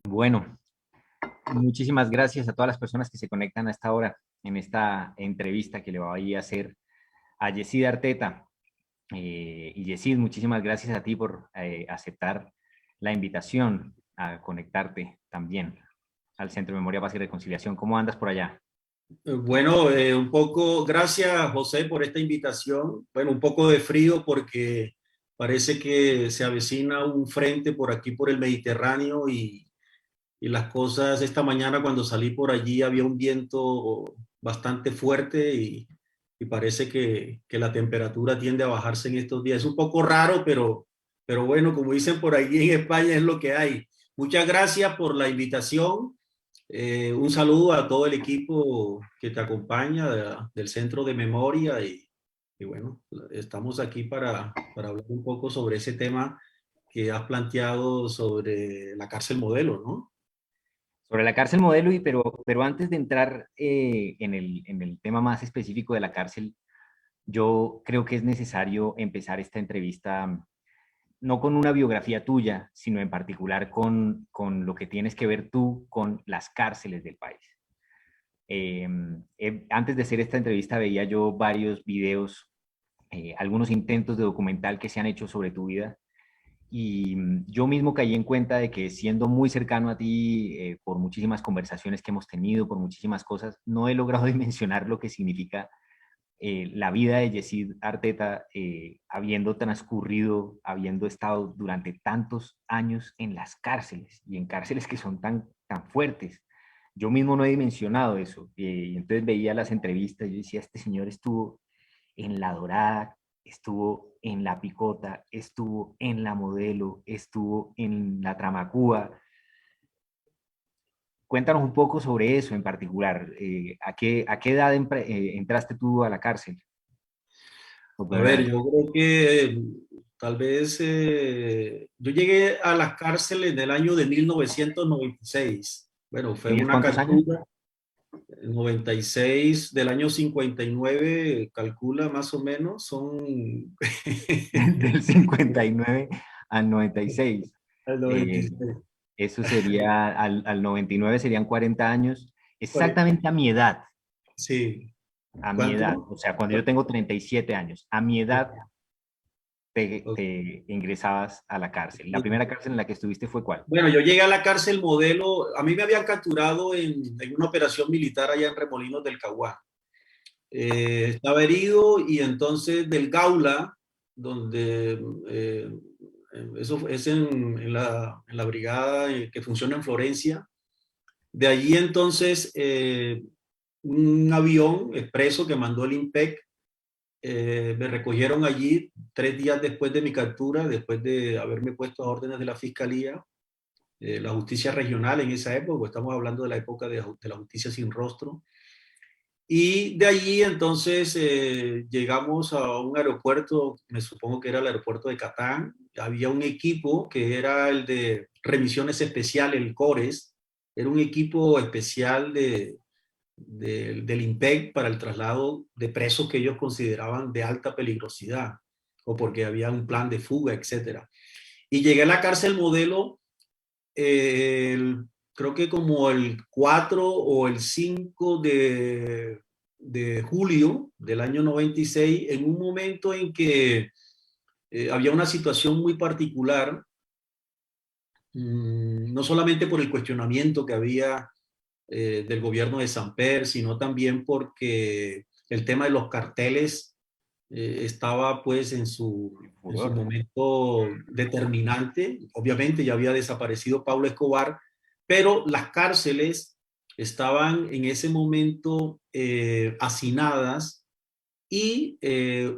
Bueno, muchísimas gracias a todas las personas que se conectan a esta hora en esta entrevista que le voy a hacer a Yesid Arteta. Y Yesid, muchísimas gracias a ti por aceptar la invitación a conectarte también al Centro de Memoria, Paz y Reconciliación. ¿Cómo andas por allá? Bueno, un poco, gracias José por esta invitación. Bueno, un poco de frío porque parece que se avecina un frente por aquí, por el Mediterráneo y las cosas, esta mañana cuando salí por allí había un viento bastante fuerte y parece que la temperatura tiende a bajarse en estos días. Es un poco raro, pero bueno, como dicen por aquí en España es lo que hay. Muchas gracias por la invitación. Un saludo a todo el equipo que te acompaña del Centro de Memoria y bueno, estamos aquí para hablar un poco sobre ese tema que has planteado sobre la cárcel modelo, ¿no? Sobre la cárcel modelo, pero antes de entrar en el tema más específico de la cárcel, yo creo que es necesario empezar esta entrevista no con una biografía tuya, sino en particular con lo que tienes que ver tú con las cárceles del país. Eh, Antes de hacer esta entrevista veía yo varios videos, algunos intentos de documental que se han hecho sobre tu vida y yo mismo caí en cuenta de que siendo muy cercano a ti, por muchísimas conversaciones que hemos tenido, por muchísimas cosas, no he logrado dimensionar lo que significa la vida de Yesid Arteta, habiendo transcurrido, habiendo estado durante tantos años en las cárceles y en cárceles que son tan fuertes. Yo mismo no he dimensionado eso. Y entonces veía las entrevistas y yo decía, este señor estuvo en La Dorada, estuvo en La Picota, estuvo en La Modelo, estuvo en La Tramacúa. Cuéntanos un poco sobre eso en particular. A qué edad entraste tú a la cárcel por A primera ver, vez? yo creo que tal vez yo llegué a las cárceles en el año de 1996. Bueno, fue ¿Tenías una cuántos años? captura. 96 del año 59 calcula más o menos, son Del 59 al 96. el Eh, 96. Eso sería, al 99 serían 40 años, Cuare- exactamente Sí. a mi edad, ¿Cuánto? o sea, cuando yo tengo 37 años, a mi edad Ok. te ingresabas a la cárcel. La primera cárcel en la que estuviste fue ¿cuál? Bueno, yo llegué a la cárcel modelo, a mí me habían capturado en una operación militar allá en Remolinos del Caguán. Estaba herido y entonces del Gaula, donde eso es en la brigada que funciona en Florencia. De allí entonces un avión expreso que mandó el IMPEC, me recogieron allí 3 días después de mi captura, después de haberme puesto a órdenes de la Fiscalía, la justicia regional en esa época, pues estamos hablando de la época de la justicia sin rostro. Y de allí entonces llegamos a un aeropuerto, me supongo que era el aeropuerto de Catán. Había un equipo que era el de remisiones especiales, el CORES, era un equipo especial del IMPEC para el traslado de presos que ellos consideraban de alta peligrosidad o porque había un plan de fuga, etcétera. Y llegué a la cárcel modelo, creo que como el 4 o el 5 de julio del año 96, en un momento en que había una situación muy particular, no solamente por el cuestionamiento que había del gobierno de Samper, sino también porque el tema de los carteles estaba pues en su Furor. momento determinante. Obviamente ya había desaparecido Pablo Escobar, pero las cárceles estaban en ese momento hacinadas y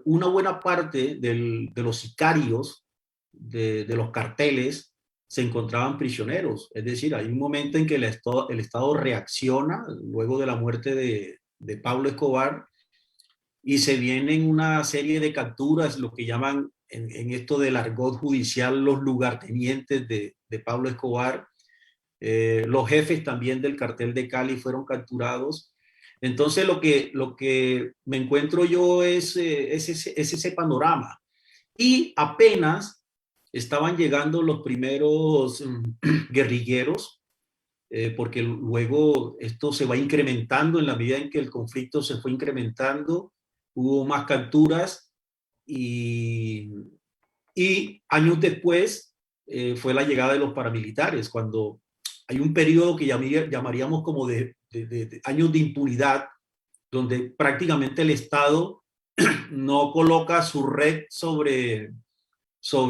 una buena parte de los sicarios de los carteles se encontraban prisioneros. Es decir, hay un momento en que el Estado reacciona luego de la muerte de Pablo Escobar y se vienen una serie de capturas, lo que llaman en esto del argot judicial los lugartenientes de Pablo Escobar. Los jefes también del cartel de Cali fueron capturados. Entonces lo que me encuentro yo es ese panorama. Y apenas estaban llegando los primeros guerrilleros porque luego esto se va incrementando en la medida en que el conflicto se fue incrementando, hubo más capturas y, y años después fue la llegada de los paramilitares, cuando hay un periodo que llamaríamos como de años de impunidad, donde prácticamente el Estado no coloca su red sobre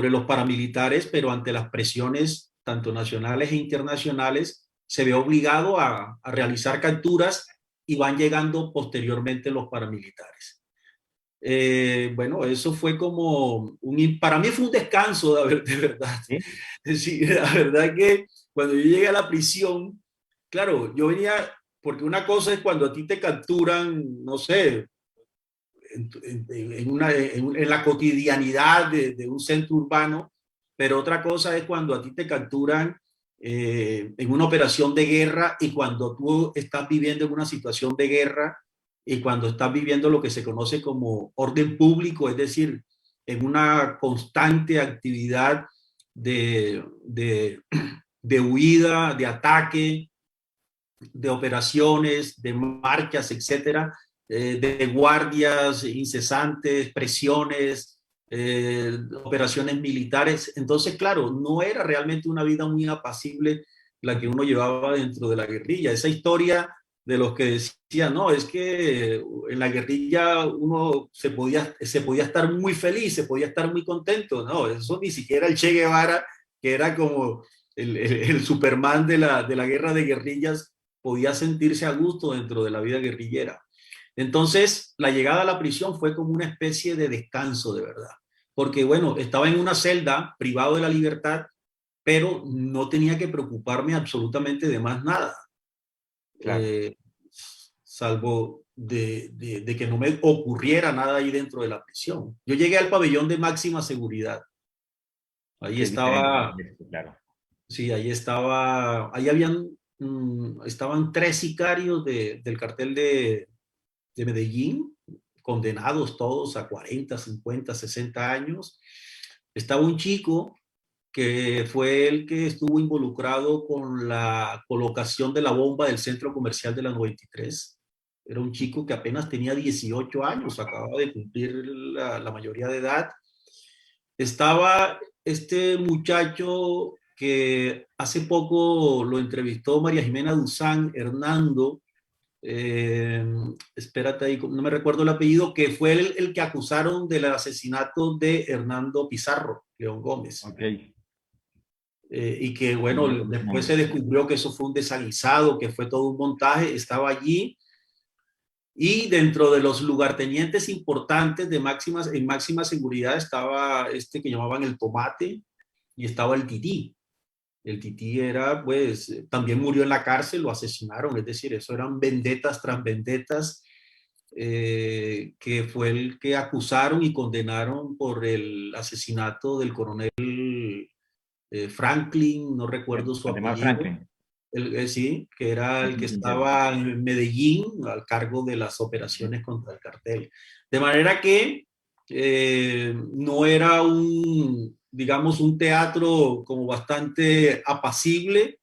los paramilitares, pero ante las presiones tanto nacionales e internacionales, se ve obligado a realizar capturas y van llegando posteriormente los paramilitares. Bueno, eso fue como, para mí fue un descanso, de verdad. ¿Sí? Sí, la verdad que cuando yo llegué a la prisión, claro, yo venía, porque una cosa es cuando a ti te capturan, no sé, en la cotidianidad de un centro urbano, pero otra cosa es cuando a ti te capturan en una operación de guerra y cuando tú estás viviendo en una situación de guerra y cuando estás viviendo lo que se conoce como orden público, es decir, en una constante actividad de huida, de ataque, de operaciones, de marchas, etcétera, de guardias incesantes, presiones, operaciones militares. Entonces, claro, no era realmente una vida muy apacible la que uno llevaba dentro de la guerrilla. Esa historia de los que decían, no, es que en la guerrilla uno se podía estar muy feliz, se podía estar muy contento. No, eso ni siquiera el Che Guevara, que era como el Superman de la guerra de guerrillas, podía sentirse a gusto dentro de la vida guerrillera. Entonces, la llegada a la prisión fue como una especie de descanso de verdad, porque bueno, estaba en una celda privado de la libertad, pero no tenía que preocuparme absolutamente de más nada, Claro. eh, salvo de que no me ocurriera nada ahí dentro de la prisión. Yo llegué al pabellón de máxima seguridad. Ahí Que es diferente, estaba, claro. sí, ahí estaba, ahí habían, estaban tres sicarios del cartel de Medellín, condenados todos a 40, 50, 60 años. Estaba un chico que fue el que estuvo involucrado con la colocación de la bomba del centro comercial de la 93. Era un chico que apenas tenía 18 años, acababa de cumplir la mayoría de edad. Estaba este muchacho que hace poco lo entrevistó María Jimena Duzán, Hernando, eh, espérate ahí, no me recuerdo el apellido, que fue el que acusaron del asesinato de Hernando Pizarro, León Gómez. Ok. Y que, No bueno, recuerdo su después nombre. se descubrió que eso fue un desaguisado, que fue todo un montaje, estaba allí. Y dentro de los lugartenientes importantes en máxima seguridad estaba este que llamaban el Tomate y estaba el Tití. El Tití era, pues, también murió en la cárcel, lo asesinaron, es decir, eso eran vendetas tras vendetas, que fue el que acusaron y condenaron por el asesinato del coronel Franklin, no recuerdo su Además, apellido, Franklin. sí, que era el que Franklin Quintero. estaba en Medellín al cargo de las operaciones contra el cartel. De manera que no era un, digamos, un teatro como bastante apacible,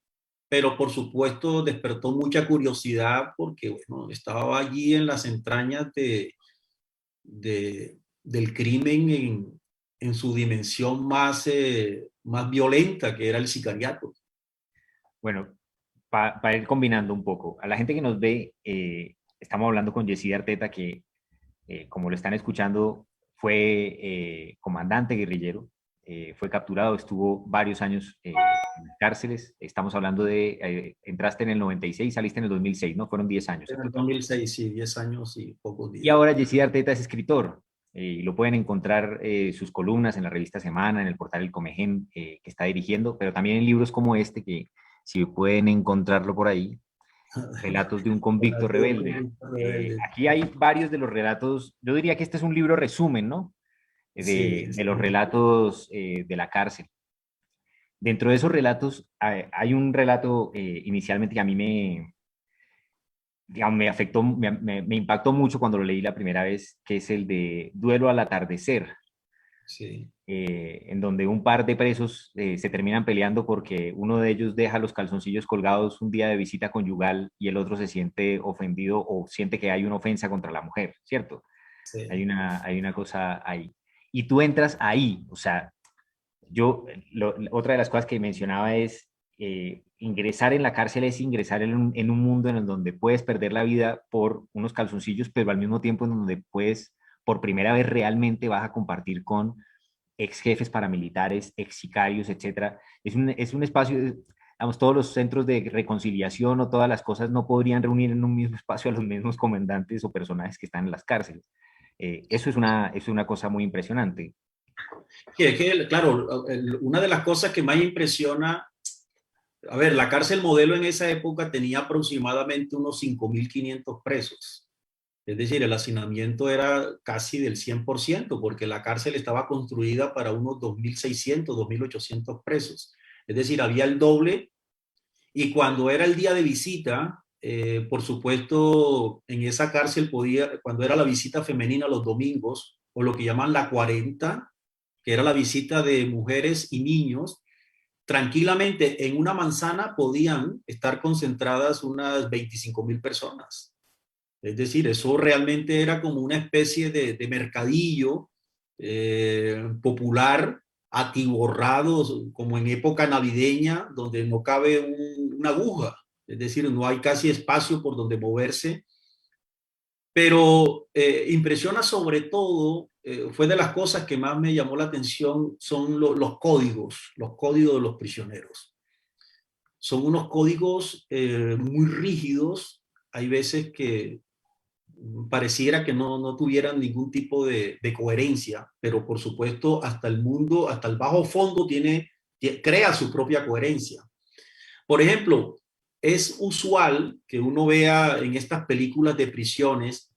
pero por supuesto despertó mucha curiosidad porque, bueno, estaba allí en las entrañas del crimen en su dimensión más violenta, que era el sicariato. Bueno, para ir combinando un poco, a la gente que nos ve, estamos hablando con Yesida Arteta, que como lo están escuchando, fue comandante guerrillero, fue capturado, estuvo varios años en las cárceles. Estamos hablando de, entraste en el 96, saliste en el 2006, ¿no? Fueron 10 años en En el total. 2006, sí, 10 años y pocos Y días. ahora Yesida Arteta es escritor. Y lo pueden encontrar sus columnas en la revista Semana, en el portal El Comején, que está dirigiendo, pero también en libros como este, que si pueden encontrarlo por ahí, Relatos de un convicto rebelde. Aquí hay varios de los relatos, yo diría que este es un libro resumen, ¿no? Sí, De los sí. relatos de la cárcel. Dentro de esos relatos hay un relato inicialmente que a mí digamos, me afectó, me impactó mucho cuando lo leí la primera vez, que es el de Duelo al atardecer. sí, en donde un par de presos se terminan peleando porque uno de ellos deja los calzoncillos colgados un día de visita conyugal y el otro se siente ofendido o siente que hay una ofensa contra la mujer, ¿cierto? sí. Hay una cosa ahí. Y tú entras ahí, o sea, otra de las cosas que mencionaba es, ingresar en la cárcel es ingresar en un mundo en el donde puedes perder la vida por unos calzoncillos, pero al mismo tiempo en donde puedes, por primera vez realmente vas a compartir con ex jefes paramilitares, ex sicarios, etcétera. Es un espacio, digamos, todos los centros de reconciliación o todas las cosas no podrían reunir en un mismo espacio a los mismos comandantes o personajes que están en las cárceles. Es una cosa muy impresionante. Sí, es que, claro, una de las cosas que más impresiona, a ver, la cárcel modelo en esa época tenía aproximadamente unos 5.500 presos. Es decir, el hacinamiento era casi del 100%, porque la cárcel estaba construida para unos 2.600, 2.800 presos. Es decir, había el doble. Y cuando era el día de visita, por supuesto, en esa cárcel cuando era la visita femenina los domingos, o lo que llaman la 40, que era la visita de mujeres y niños, tranquilamente en una manzana podían estar concentradas unas 25.000 personas. Es decir, eso realmente era como una especie de mercadillo popular, atiborrado, como en época navideña, donde no cabe una aguja. Es decir, no hay casi espacio por donde moverse. Pero impresiona sobre todo, fue de las cosas que más me llamó la atención, son los códigos de los prisioneros. Son unos códigos muy rígidos. Hay veces que pareciera que no tuvieran ningún tipo de coherencia, pero por supuesto hasta el mundo, hasta el bajo fondo crea su propia coherencia. Por ejemplo, es usual que uno vea en estas películas de prisiones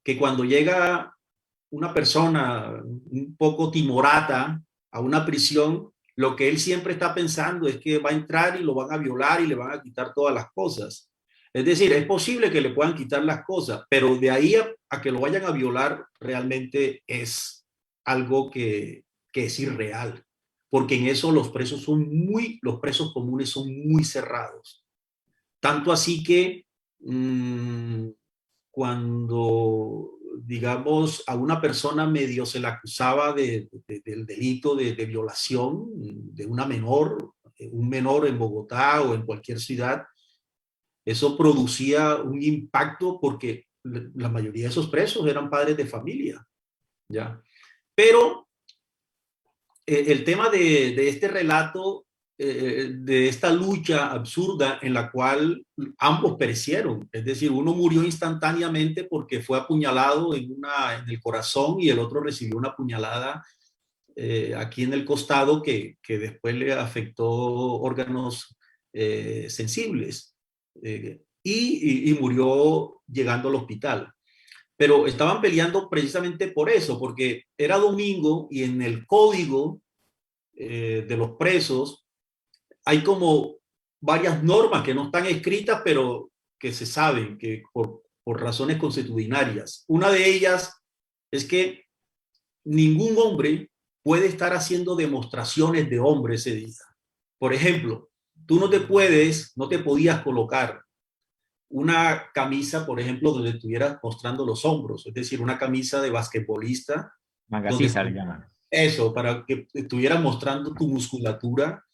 que cuando llega una persona un poco timorata a una prisión, lo que él siempre está pensando es que va a entrar y lo van a violar y le van a quitar todas las cosas. Es decir, es posible que le puedan quitar las cosas, pero de ahí a que lo vayan a violar realmente es algo que es irreal, porque en eso los presos comunes son muy cerrados. Tanto así que cuando, digamos, a una persona medio se la acusaba del delito de violación de una menor, un menor en Bogotá o en cualquier ciudad, eso producía un impacto porque la mayoría de esos presos eran padres de familia, ¿ya? Pero el tema de este relato, de esta lucha absurda en la cual ambos perecieron, es decir, uno murió instantáneamente porque fue apuñalado en el corazón y el otro recibió una puñalada aquí en el costado que después le afectó órganos sensibles y murió llegando al hospital. Pero estaban peleando precisamente por eso, porque era domingo y en el código de los presos hay como varias normas que no están escritas, pero que se saben que por razones consuetudinarias. Una de ellas es que ningún hombre puede estar haciendo demostraciones de hombre ese día. Por ejemplo, tú no te podías colocar una camisa, por ejemplo, donde estuvieras mostrando los hombros, es decir, una camisa de basquetbolista, donde Magasiza le llaman. eso, para que estuvieras mostrando tu musculatura,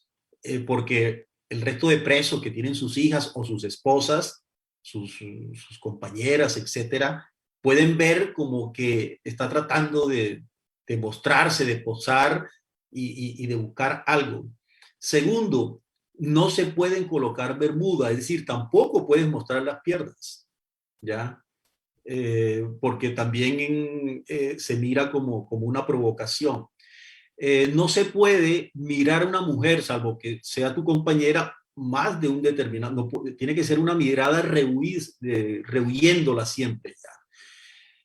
porque el resto de presos que tienen sus hijas o sus esposas, sus compañeras, etcétera, pueden ver como que está tratando de mostrarse, de posar y de buscar algo. Segundo, no se pueden colocar bermuda, es decir, tampoco puedes mostrar las piernas, ¿ya? Porque también se mira como una provocación. No se puede mirar a una mujer, salvo que sea tu compañera, más de un determinado, tiene que ser una mirada rehuyéndola siempre. Ya.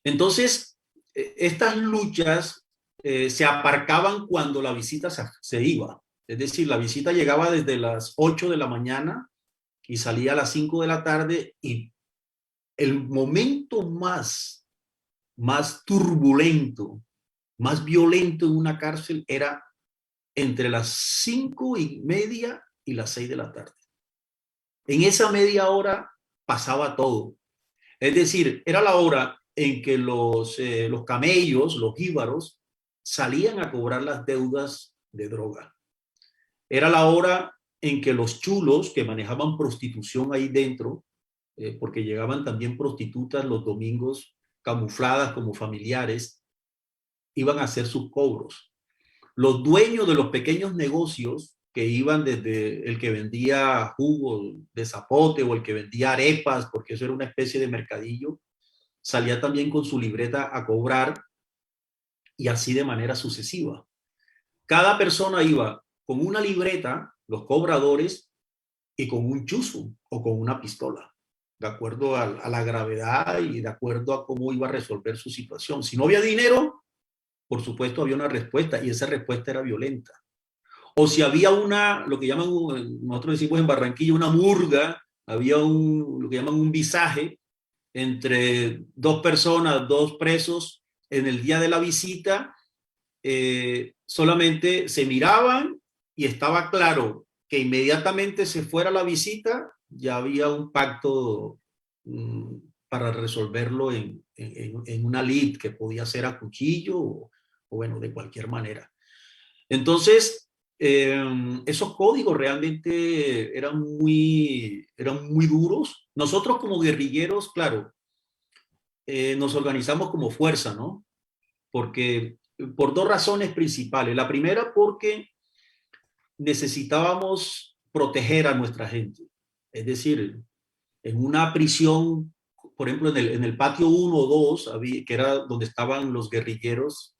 Entonces, estas luchas se aparcaban cuando la visita se iba. Es decir, la visita llegaba desde las 8 de la mañana y salía a las 5 de la tarde y el momento más turbulento más violento en una cárcel era entre las 5:30 y las 6 de la tarde. En esa media hora pasaba todo. Es decir, era la hora en que los camellos, los jíbaros, salían a cobrar las deudas de droga. Era la hora en que los chulos que manejaban prostitución ahí dentro, porque llegaban también prostitutas los domingos camufladas como familiares, iban a hacer sus cobros. Los dueños de los pequeños negocios que iban desde el que vendía jugo de zapote o el que vendía arepas, porque eso era una especie de mercadillo, salía también con su libreta a cobrar y así de manera sucesiva. Cada persona iba con una libreta, los cobradores, y con un chuzo o con una pistola, de acuerdo a la gravedad y de acuerdo a cómo iba a resolver su situación. Si no había dinero, por supuesto había una respuesta y esa respuesta era violenta. O si había lo que llaman, nosotros decimos en Barranquilla, una murga, había lo que llaman un visaje entre dos personas, dos presos en el día de la visita, solamente se miraban y estaba claro que inmediatamente se fuera la visita, ya había un pacto para resolverlo en una lid que podía ser a cuchillo o bueno, de cualquier manera. Entonces, esos códigos realmente eran muy duros. Nosotros como guerrilleros, claro, nos organizamos como fuerza, ¿no? Porque por dos razones principales. La primera, porque necesitábamos proteger a nuestra gente. Es decir, en una prisión, por ejemplo, en el patio 1 o 2, que era donde estaban los guerrilleros,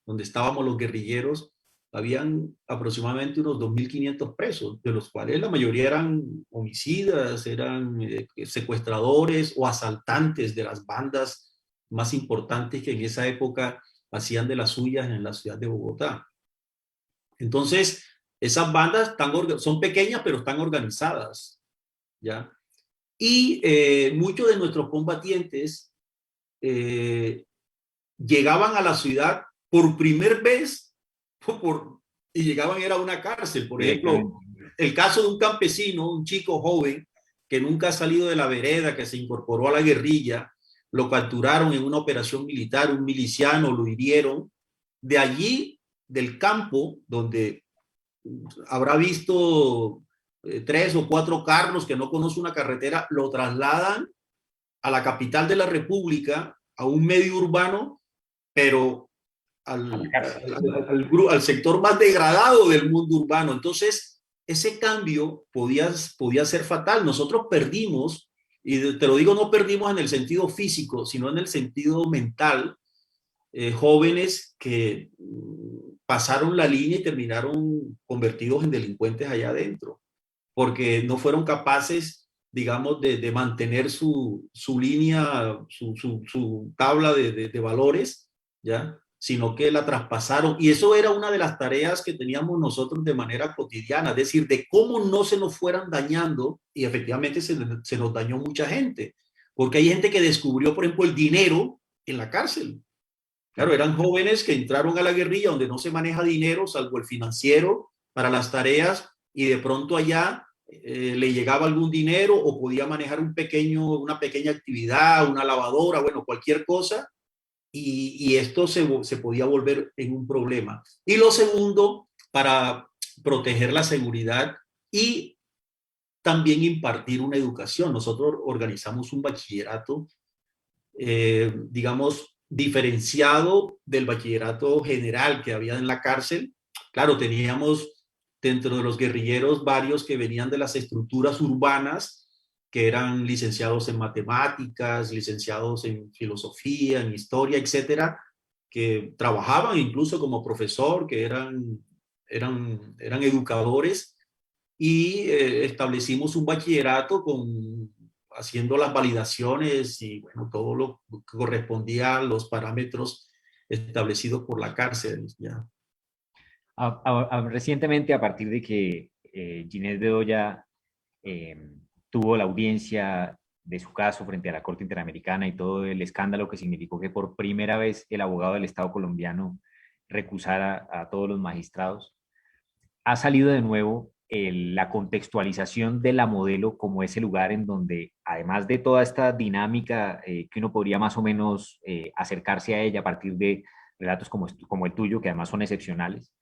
donde estábamos los guerrilleros, habían aproximadamente unos 2.500 presos, de los cuales la mayoría eran homicidas, eran secuestradores o asaltantes de las bandas más importantes que en esa época hacían de las suyas en la ciudad de Bogotá. Entonces, esas bandas son pequeñas, pero están organizadas, ¿ya? Y muchos de nuestros combatientes eh, llegaban a la ciudad por primera vez y llegaban era a una cárcel. Por ejemplo, el caso de un campesino, un chico joven que nunca ha salido de la vereda, que se incorporó a la guerrilla, lo capturaron en una operación militar, un miliciano, lo hirieron. De allí, del campo, donde habrá visto 3 o 4 carros que no conoce una carretera, lo trasladan a la capital de la República, a un medio urbano, pero al sector más degradado del mundo urbano. Entonces, ese cambio podía ser fatal. Nosotros perdimos, y te lo digo, no perdimos en el sentido físico, sino en el sentido mental, jóvenes que pasaron la línea y terminaron convertidos en delincuentes allá adentro, porque no fueron capaces, digamos, de mantener su línea, su tabla de valores, ¿ya? Sino que la traspasaron. Y eso era una de las tareas que teníamos nosotros de manera cotidiana, es decir, de cómo no se nos fueran dañando, y efectivamente se nos dañó mucha gente, porque hay gente que descubrió, por ejemplo, el dinero en la cárcel. Claro, eran jóvenes que entraron a la guerrilla donde no se maneja dinero, salvo el financiero para las tareas, y de pronto allá le llegaba algún dinero o podía manejar una pequeña actividad, una lavadora, bueno, cualquier cosa, y esto se podía volver en un problema. Y lo segundo, para proteger la seguridad y también impartir una educación. Nosotros organizamos un bachillerato, digamos, diferenciado del bachillerato general que había en la cárcel. Claro, teníamos dentro de los guerrilleros varios que venían de las estructuras urbanas, que eran licenciados en matemáticas, licenciados en filosofía, en historia, etcétera, que trabajaban incluso como profesor, que eran educadores, y establecimos un bachillerato haciendo las validaciones y bueno, todo lo que correspondía a los parámetros establecidos por la cárcel. ¿Ya? Recientemente, a partir de que Ginés Bedoya eh, tuvo la audiencia de su caso frente a la Corte Interamericana y todo el escándalo que significó que por primera vez el abogado del Estado colombiano recusar a todos los magistrados, ha salido de nuevo la contextualización de la modelo como ese lugar en donde, además de toda esta dinámica que uno podría más o menos acercarse a ella a partir de relatos como el tuyo, que además son excepcionales,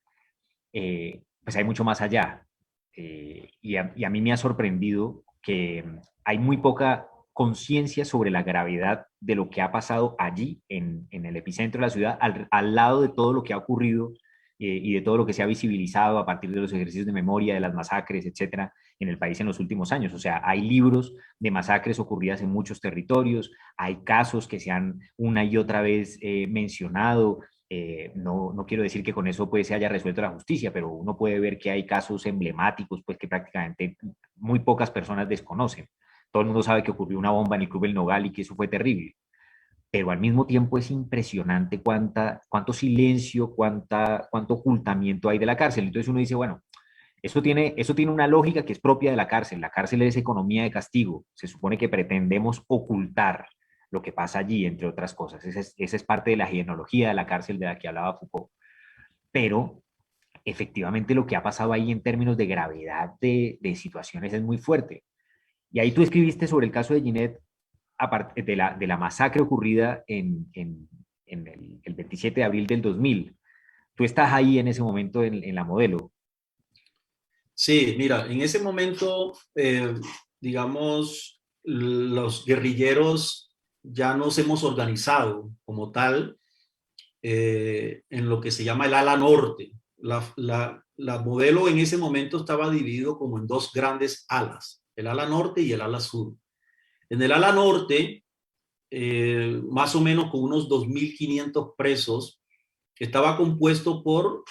pues hay mucho más allá. Y a mí me ha sorprendido que hay muy poca conciencia sobre la gravedad de lo que ha pasado allí, en el epicentro de la ciudad, al lado de todo lo que ha ocurrido y de todo lo que se ha visibilizado a partir de los ejercicios de memoria, de las masacres, etcétera, en el país en los últimos años. O sea, hay libros de masacres ocurridas en muchos territorios, hay casos que se han una y otra vez mencionado. No quiero decir que con eso pues, se haya resuelto la justicia, pero uno puede ver que hay casos emblemáticos pues, que prácticamente muy pocas personas desconocen. Todo el mundo sabe que ocurrió una bomba en el Club El Nogal y que eso fue terrible, pero al mismo tiempo es impresionante cuánto silencio, cuánto ocultamiento hay de la cárcel. Entonces uno dice, bueno, eso tiene una lógica que es propia de la cárcel. La cárcel es economía de castigo. Se supone que pretendemos ocultar lo que pasa allí, entre otras cosas. Esa es parte de la genealogía de la cárcel de la que hablaba Foucault. Pero efectivamente lo que ha pasado ahí en términos de gravedad de situaciones es muy fuerte. Y ahí tú escribiste sobre el caso de Ginette, aparte de la masacre ocurrida en el 27 de abril del 2000. Tú estás ahí en ese momento en la modelo. Sí, mira, en ese momento, digamos, los guerrilleros ya nos hemos organizado como tal en lo que se llama el ala norte. La modelo en ese momento estaba dividido como en dos grandes alas, el ala norte y el ala sur. En el ala norte, más o menos con unos 2.500 presos, que estaba compuesto por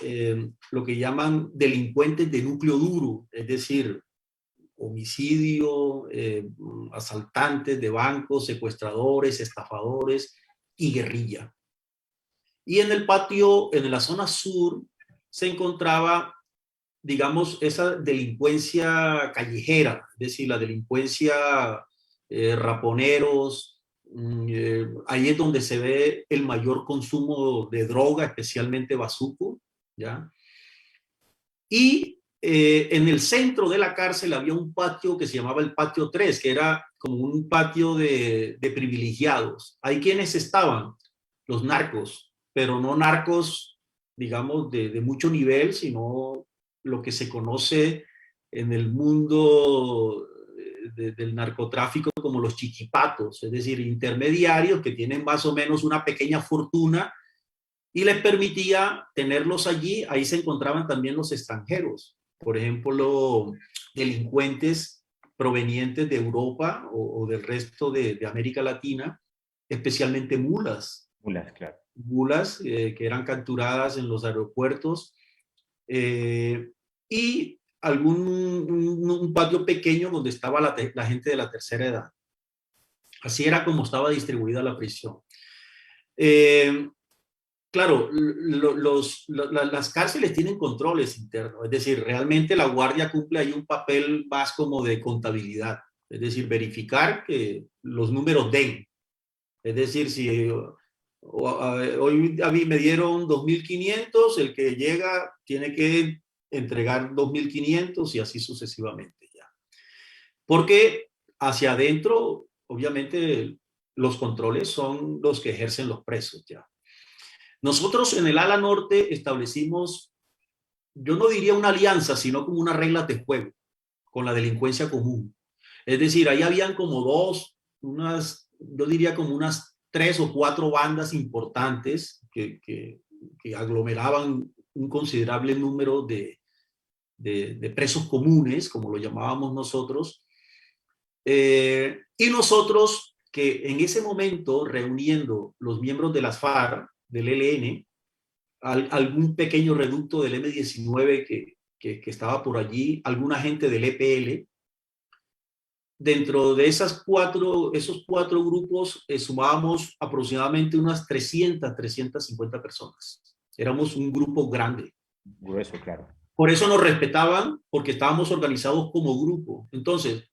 lo que llaman delincuentes de núcleo duro, es decir, homicidio, asaltantes de bancos, secuestradores, estafadores y guerrilla. Y en el patio, en la zona sur, se encontraba, digamos, esa delincuencia callejera, es decir, la delincuencia raponeros. Ahí es donde se ve el mayor consumo de droga, especialmente bazuco, ¿ya? Y en el centro de la cárcel había un patio que se llamaba el patio 3, que era como un patio de privilegiados. Ahí quienes estaban, los narcos, pero no narcos, digamos, de mucho nivel, sino lo que se conoce en el mundo del narcotráfico como los chiquipatos, es decir, intermediarios que tienen más o menos una pequeña fortuna y les permitía tenerlos allí. Ahí se encontraban también los extranjeros, por ejemplo, delincuentes provenientes de Europa o del resto de América Latina, especialmente mulas. Mulas, claro. Mulas que eran capturadas en los aeropuertos y un patio pequeño donde estaba la gente de la tercera edad. Así era como estaba distribuida la prisión. Claro, las cárceles tienen controles internos, es decir, realmente la guardia cumple ahí un papel más como de contabilidad, es decir, verificar que los números den. Es decir, si hoy a mí me dieron 2.500, el que llega tiene que entregar 2.500 y así sucesivamente ya. Porque hacia adentro, obviamente, los controles son los que ejercen los presos ya. Nosotros en el ala norte establecimos, yo no diría una alianza, sino como unas reglas de juego con la delincuencia común. Es decir, ahí habían como yo diría como unas 3 o 4 bandas importantes que aglomeraban un considerable número de presos comunes, como lo llamábamos nosotros. Y nosotros que en ese momento, reuniendo los miembros de las FARC, del ELN, algún pequeño reducto del M-19 que estaba por allí, alguna gente del EPL. Dentro de esos cuatro grupos sumábamos aproximadamente unas 350 personas. Éramos un grupo grande. Grueso, claro. Por eso nos respetaban, porque estábamos organizados como grupo. Entonces,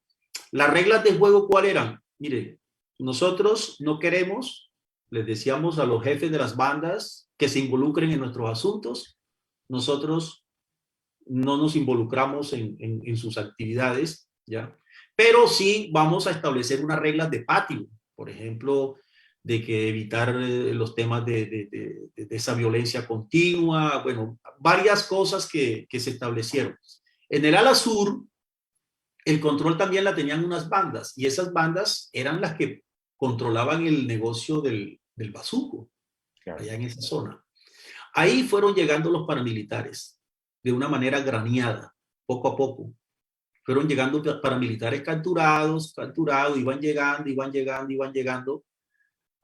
las reglas de juego, ¿cuáles eran? Mire, nosotros no queremos les decíamos a los jefes de las bandas que se involucren en nuestros asuntos. Nosotros no nos involucramos en sus actividades, ¿ya? Pero sí vamos a establecer unas reglas de patio, por ejemplo, de que evitar los temas de esa violencia continua, bueno, varias cosas que se establecieron. En el ala sur, el control también la tenían unas bandas, y esas bandas eran las que controlaban el negocio del bazuco, Claro. allá en esa zona. Ahí fueron llegando los paramilitares de una manera graneada, poco a poco. Fueron llegando paramilitares capturados, iban llegando,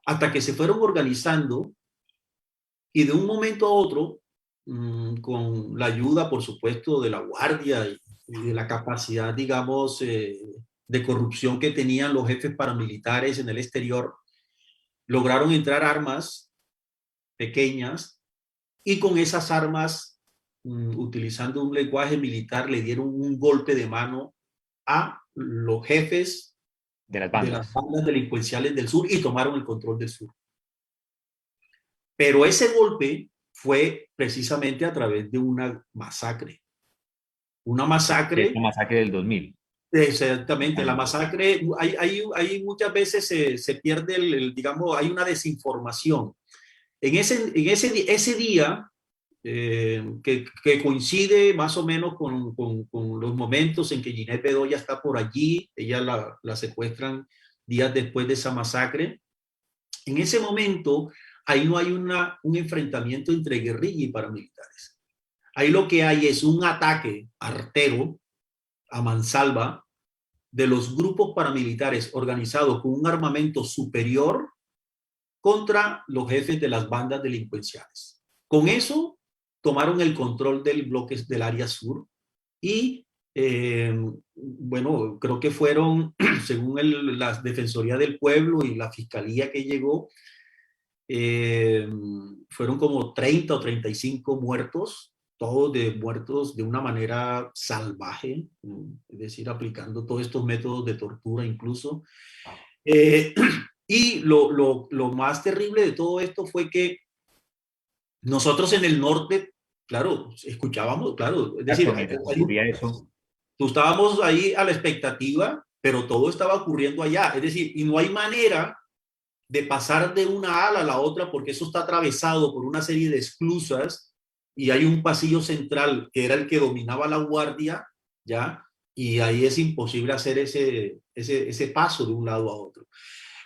hasta que se fueron organizando y de un momento a otro, con la ayuda, por supuesto, de la guardia y de la capacidad, digamos, de corrupción que tenían los jefes paramilitares en el exterior, lograron entrar armas pequeñas y con esas armas, utilizando un lenguaje militar, le dieron un golpe de mano a los jefes De las de las bandas. bandas delincuenciales del sur y tomaron el control del sur. Pero ese golpe fue precisamente a través de una masacre. Una Esta masacre, masacre del 2000. exactamente, la masacre, hay muchas veces se pierde, digamos, hay una desinformación. Ese día, que coincide más o menos con los momentos en que Ginette Bedoya está por allí, ella la secuestran días después de esa masacre. En ese momento, ahí no hay un enfrentamiento entre guerrilla y paramilitares. Ahí lo que hay es un ataque artero a mansalva de los grupos paramilitares organizados con un armamento superior contra los jefes de las bandas delincuenciales. Con eso tomaron el control del bloque del área sur y bueno, creo que fueron, según la Defensoría del Pueblo y la Fiscalía que llegó, fueron como 30 o 35 muertos, todos muertos de una manera salvaje, es decir, aplicando todos estos métodos de tortura incluso. Eh, y lo más terrible de todo esto fue que nosotros en el norte, claro, escuchábamos, claro, es decir, Exacto, mientras ocurría eso. tú estábamos ahí a la expectativa, pero todo estaba ocurriendo allá, es decir, y no hay manera de pasar de una ala a la otra porque eso está atravesado por una serie de esclusas y hay un pasillo central que era el que dominaba la guardia, ¿ya? Y ahí es imposible hacer ese paso de un lado a otro.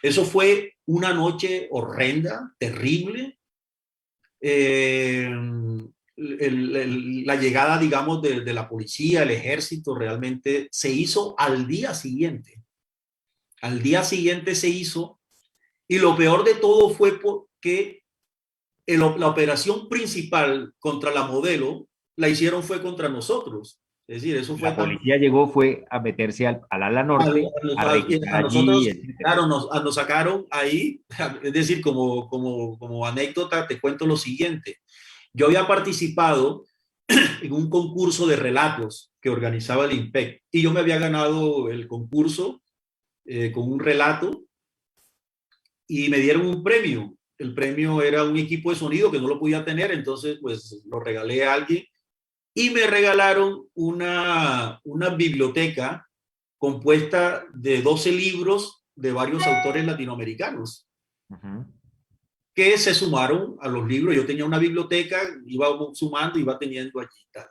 Eso fue una noche horrenda, terrible. La llegada, digamos, de la policía, el ejército, realmente se hizo al día siguiente. Al día siguiente se hizo, y lo peor de todo fue porque la operación principal contra la modelo la hicieron fue contra nosotros. Es decir, eso fue La tan... policía llegó fue a meterse al ala norte, a revisar A allí, nosotros, etcétera. claro, nos sacaron ahí, es decir, como anécdota, te cuento lo siguiente. Yo había participado en un concurso de relatos que organizaba el IMPEC y yo me había ganado el concurso con un relato y me dieron un premio. El premio era un equipo de sonido que no lo podía tener, entonces pues lo regalé a alguien y me regalaron una biblioteca compuesta de 12 libros de varios autores latinoamericanos que se sumaron a los libros. Yo tenía una biblioteca, iba sumando, iba teniendo allí tal.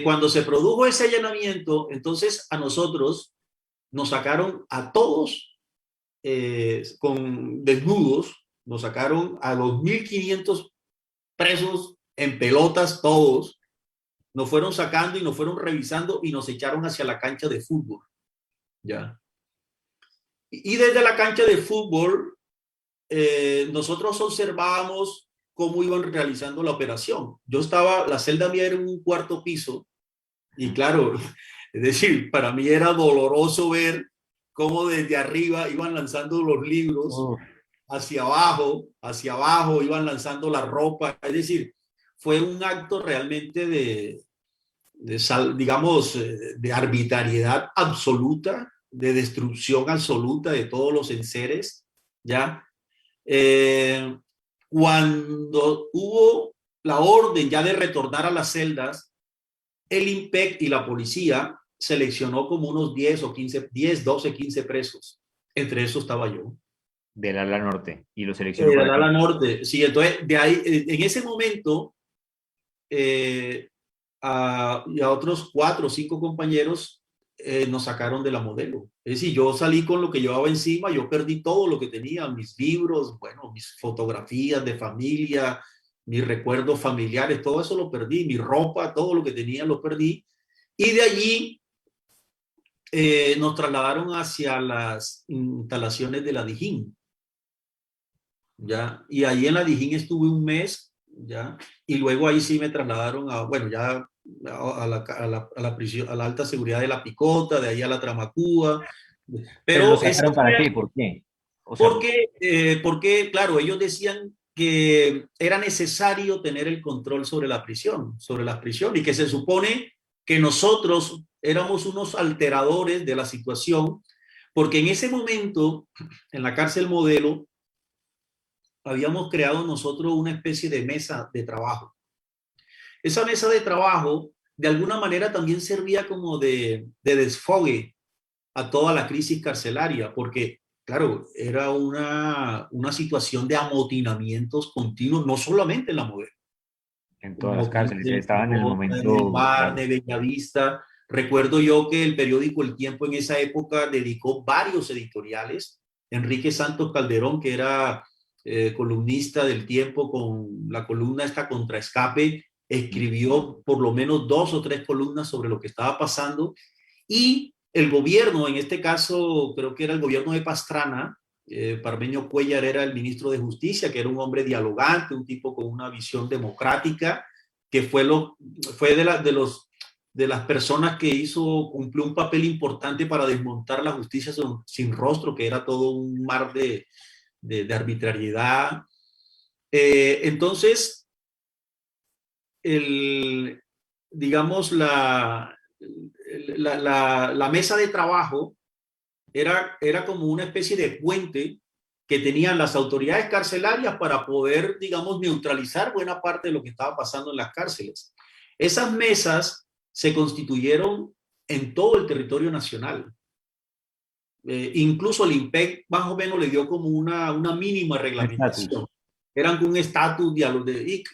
Cuando se produjo ese allanamiento, entonces a nosotros nos sacaron a todos con desnudos, nos sacaron a los 1.500 presos en pelotas todos, nos fueron sacando y nos fueron revisando y nos echaron hacia la cancha de fútbol. ¿Ya? Y desde la cancha de fútbol, nosotros observábamos cómo iban realizando la operación. La celda mía era en un cuarto piso y claro, es decir, para mí era doloroso ver cómo desde arriba iban lanzando los libros hacia abajo, iban lanzando la ropa. Es decir, fue un acto realmente digamos, de arbitrariedad absoluta, de destrucción absoluta de todos los enseres, ¿ya? Eh, Cuando hubo la orden ya de retornar a las celdas, el IMPEC y la policía seleccionó como unos 10 o 15, 10, 12, 15 presos. Entre esos estaba yo. Del ala norte y lo seleccionó para Del ti. ala norte. Sí, entonces de ahí, en ese momento, eh, y a otros 4 o 5 compañeros nos sacaron de la modelo. Es decir, yo salí con lo que llevaba encima, yo perdí todo lo que tenía, mis libros, bueno, mis fotografías de familia, mis recuerdos familiares, todo eso lo perdí, mi ropa, todo lo que tenía lo perdí. Y de allí nos trasladaron hacia las instalaciones de la Dijín, ¿ya? Y ahí en la Dijín estuve un mes, ¿ya? Y luego ahí sí me trasladaron a, bueno, ya a la prisión, a la alta seguridad de la Picota, de ahí a la Tramacúa. Pero lo Pero esa sacaron ¿para fue qué? ¿Por qué? O sea, porque, claro, ellos decían que era necesario tener el control sobre la prisión, sobre las prisiones, y que se supone que nosotros éramos unos alteradores de la situación, porque en ese momento, en la cárcel Modelo, habíamos creado nosotros una especie de mesa de trabajo. Esa mesa de trabajo, de alguna manera, también servía como de desfogue a toda la crisis carcelaria, porque, claro, era una situación de amotinamientos continuos, no solamente en la Modelo, en todas las amotinamientos cárceles en estaban en el Picota, en el momento, Bar claro. de Bellavista. Recuerdo yo que el periódico El Tiempo en esa época dedicó varios editoriales. Enrique Santos Calderón, que era columnista del Tiempo con la columna esta Contraescape, escribió por lo menos 2 o 3 columnas sobre lo que estaba pasando. Y el gobierno, en este caso creo que era el gobierno de Pastrana, Parmeño Cuellar era el ministro de Justicia, que era un hombre dialogante, un tipo con una visión democrática, que fue de las personas que cumplió un papel importante para desmontar la justicia sin rostro, que era todo un mar de arbitrariedad. Entonces, el, digamos, la mesa de trabajo era como una especie de puente que tenían las autoridades carcelarias para poder, digamos, neutralizar buena parte de lo que estaba pasando en las cárceles. Esas mesas se constituyeron en todo el territorio nacional. Incluso el IMPEC más o menos le dio como una mínima reglamentación. Estatus. Eran un estatus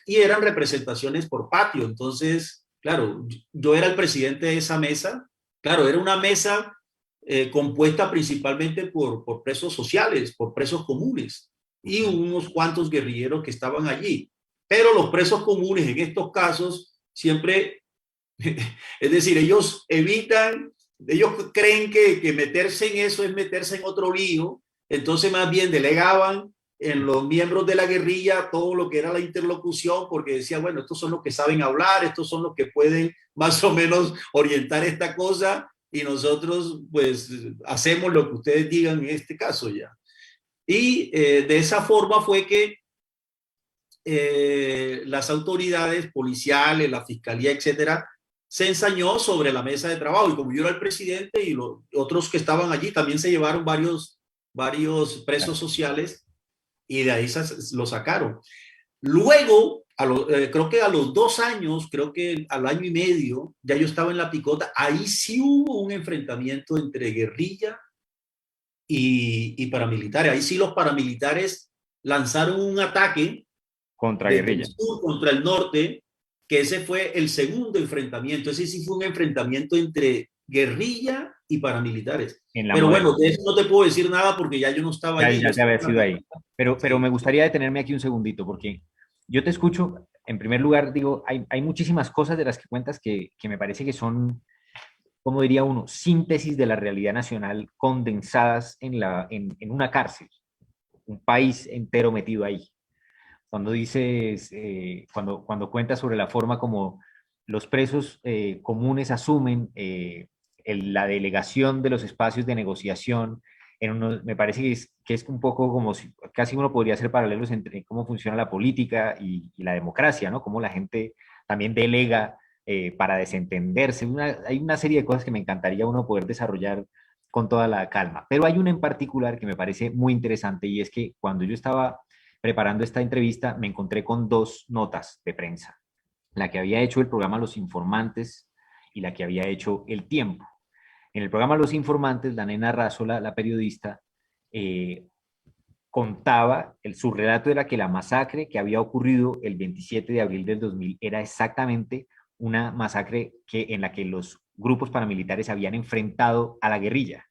y eran representaciones por patio. Entonces, claro, yo era el presidente de esa mesa. Claro, era una mesa compuesta principalmente por presos sociales, por presos comunes y unos cuantos guerrilleros que estaban allí. Pero los presos comunes en estos casos siempre, es decir, ellos creen que meterse en eso es meterse en otro lío, entonces más bien delegaban en los miembros de la guerrilla todo lo que era la interlocución, porque decía, bueno, estos son los que saben hablar, estos son los que pueden más o menos orientar esta cosa, y nosotros pues hacemos lo que ustedes digan en este caso ya. Y de esa forma fue que las autoridades policiales, la fiscalía, etcétera, se ensañó sobre la mesa de trabajo. Y como yo era el presidente y los otros que estaban allí, también se llevaron varios presos sociales y de ahí lo sacaron. Luego, creo que a los 2 años, creo que al año y medio, ya yo estaba en la Picota. Ahí sí hubo un enfrentamiento entre guerrilla y paramilitares. Ahí sí los paramilitares lanzaron un ataque Contra desde el guerrilla. sur contra el norte, que ese fue el segundo enfrentamiento. Ese sí fue un enfrentamiento entre guerrilla y paramilitares. En la Pero bueno, modelo. de eso no te puedo decir nada porque ya yo no estaba Ya, allí. Yo ya te estaba había en sido la... ahí. Pero Sí. me gustaría detenerme aquí un segundito, porque yo te escucho, en primer lugar, digo, hay muchísimas cosas de las que cuentas que me parece que son, como diría uno, síntesis de la realidad nacional condensadas en una cárcel, un país entero metido ahí. Cuando dices, cuando cuentas sobre la forma como los presos comunes asumen la delegación de los espacios de negociación, me parece que es un poco como si casi uno podría hacer paralelos entre cómo funciona la política y la democracia, ¿no? Cómo la gente también delega para desentenderse. Hay una serie de cosas que me encantaría uno poder desarrollar con toda la calma. Pero hay una en particular que me parece muy interesante y es que cuando yo estaba preparando esta entrevista me encontré con dos notas de prensa, la que había hecho el programa Los Informantes y la que había hecho El Tiempo. En el programa Los Informantes, la nena Razola, la periodista, eh, contaba, su relato era que la masacre que había ocurrido el 27 de abril del 2000 era exactamente una masacre en la que los grupos paramilitares habían enfrentado a la guerrilla.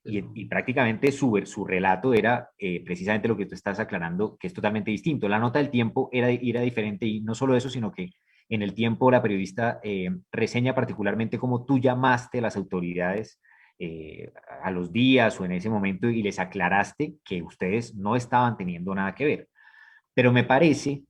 Y prácticamente su relato era precisamente lo que tú estás aclarando, que es totalmente distinto. La nota del Tiempo era diferente y no solo eso, sino que en el Tiempo la periodista reseña particularmente cómo tú llamaste a las autoridades a los días o en ese momento y les aclaraste que ustedes no estaban teniendo nada que ver. Pero me parece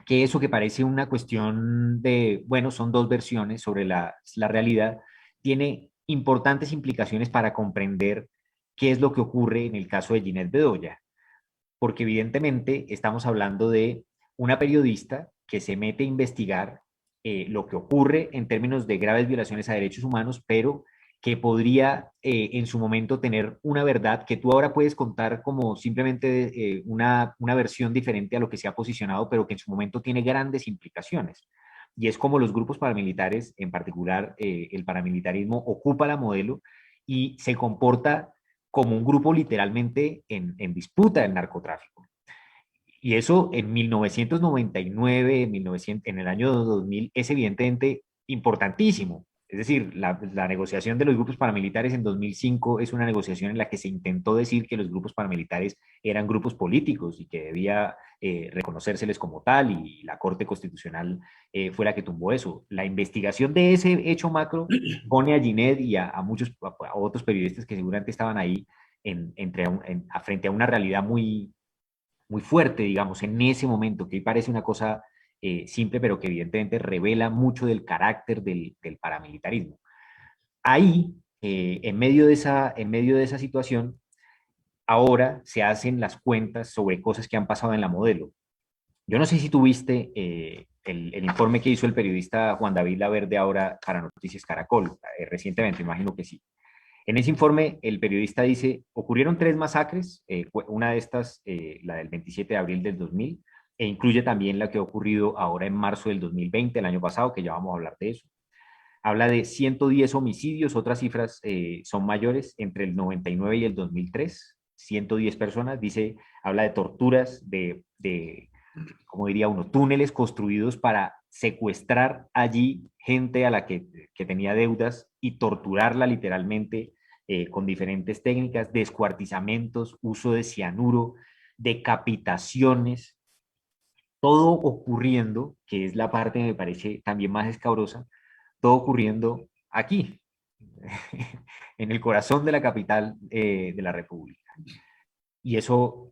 que eso que parece una cuestión de, bueno, son dos versiones sobre la realidad, tiene importantes implicaciones para comprender qué es lo que ocurre en el caso de Ginette Bedoya, porque evidentemente estamos hablando de una periodista que se mete a investigar lo que ocurre en términos de graves violaciones a derechos humanos, pero que podría en su momento tener una verdad que tú ahora puedes contar como simplemente una versión diferente a lo que se ha posicionado, pero que en su momento tiene grandes implicaciones. Y es como los grupos paramilitares, en particular el paramilitarismo, ocupa la modelo y se comporta como un grupo literalmente en disputa del narcotráfico. Y eso en 1999, 1900, en el año 2000, es evidentemente importantísimo. Es decir, la negociación de los grupos paramilitares en 2005 es una negociación en la que se intentó decir que los grupos paramilitares eran grupos políticos y que debía reconocérseles como tal, y la Corte Constitucional fue la que tumbó eso. La investigación de ese hecho macro pone a Ginette y a muchos, a otros periodistas que seguramente estaban ahí frente a una realidad muy fuerte, digamos, en ese momento, que parece una cosa simple, pero que evidentemente revela mucho del carácter del paramilitarismo. Ahí, en medio de esa situación, ahora se hacen las cuentas sobre cosas que han pasado en la modelo. Yo no sé si tuviste el informe que hizo el periodista Juan David Laverde ahora para Noticias Caracol, recientemente, imagino que sí. En ese informe, el periodista dice, ocurrieron tres masacres, una de estas, la del 27 de abril del 2000, e incluye también la que ha ocurrido ahora en marzo del 2020, el año pasado, que ya vamos a hablar de eso. Habla de 110 homicidios, otras cifras son mayores, entre el 99 y el 2003, 110 personas, dice, habla de torturas, como diría uno, túneles construidos para secuestrar allí gente a la que tenía deudas y torturarla literalmente con diferentes técnicas, descuartizamientos, uso de cianuro, decapitaciones, todo ocurriendo, que es la parte que me parece también más escabrosa, todo ocurriendo aquí, en el corazón de la capital de la República. Y eso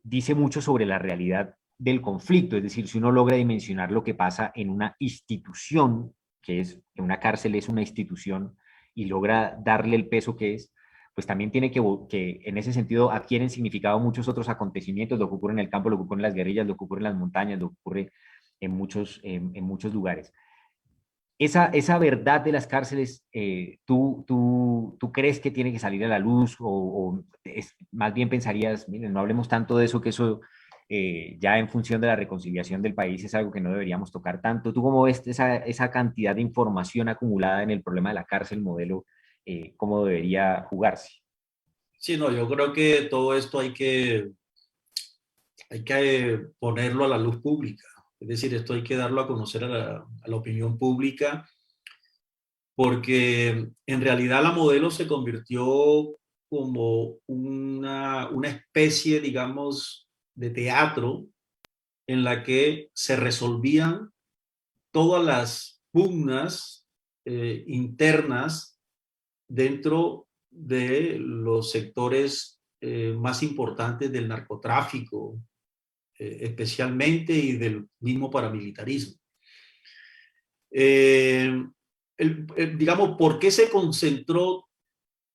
dice mucho sobre la realidad del conflicto, es decir, si uno logra dimensionar lo que pasa en una institución, que una cárcel es una institución, y logra darle el peso que es, pues también tiene que en ese sentido adquieren significado muchos otros acontecimientos, lo que ocurre en el campo, lo que ocurre en las guerrillas, lo que ocurre en las montañas, lo que ocurre en muchos lugares. Esa verdad de las cárceles, ¿tú crees que tiene que salir a la luz o más bien pensarías, miren, no hablemos tanto de eso, que eso ya en función de la reconciliación del país es algo que no deberíamos tocar tanto? ¿Tú cómo ves esa cantidad de información acumulada en el problema de la cárcel modelo, cómo debería jugarse? Sí, no, yo creo que todo esto hay que ponerlo a la luz pública. Es decir, esto hay que darlo a conocer a la opinión pública, porque en realidad la modelo se convirtió como una especie, digamos, de teatro en la que se resolvían todas las pugnas internas dentro de los sectores más importantes del narcotráfico, especialmente, y del mismo paramilitarismo. Eh, digamos, ¿por qué se concentró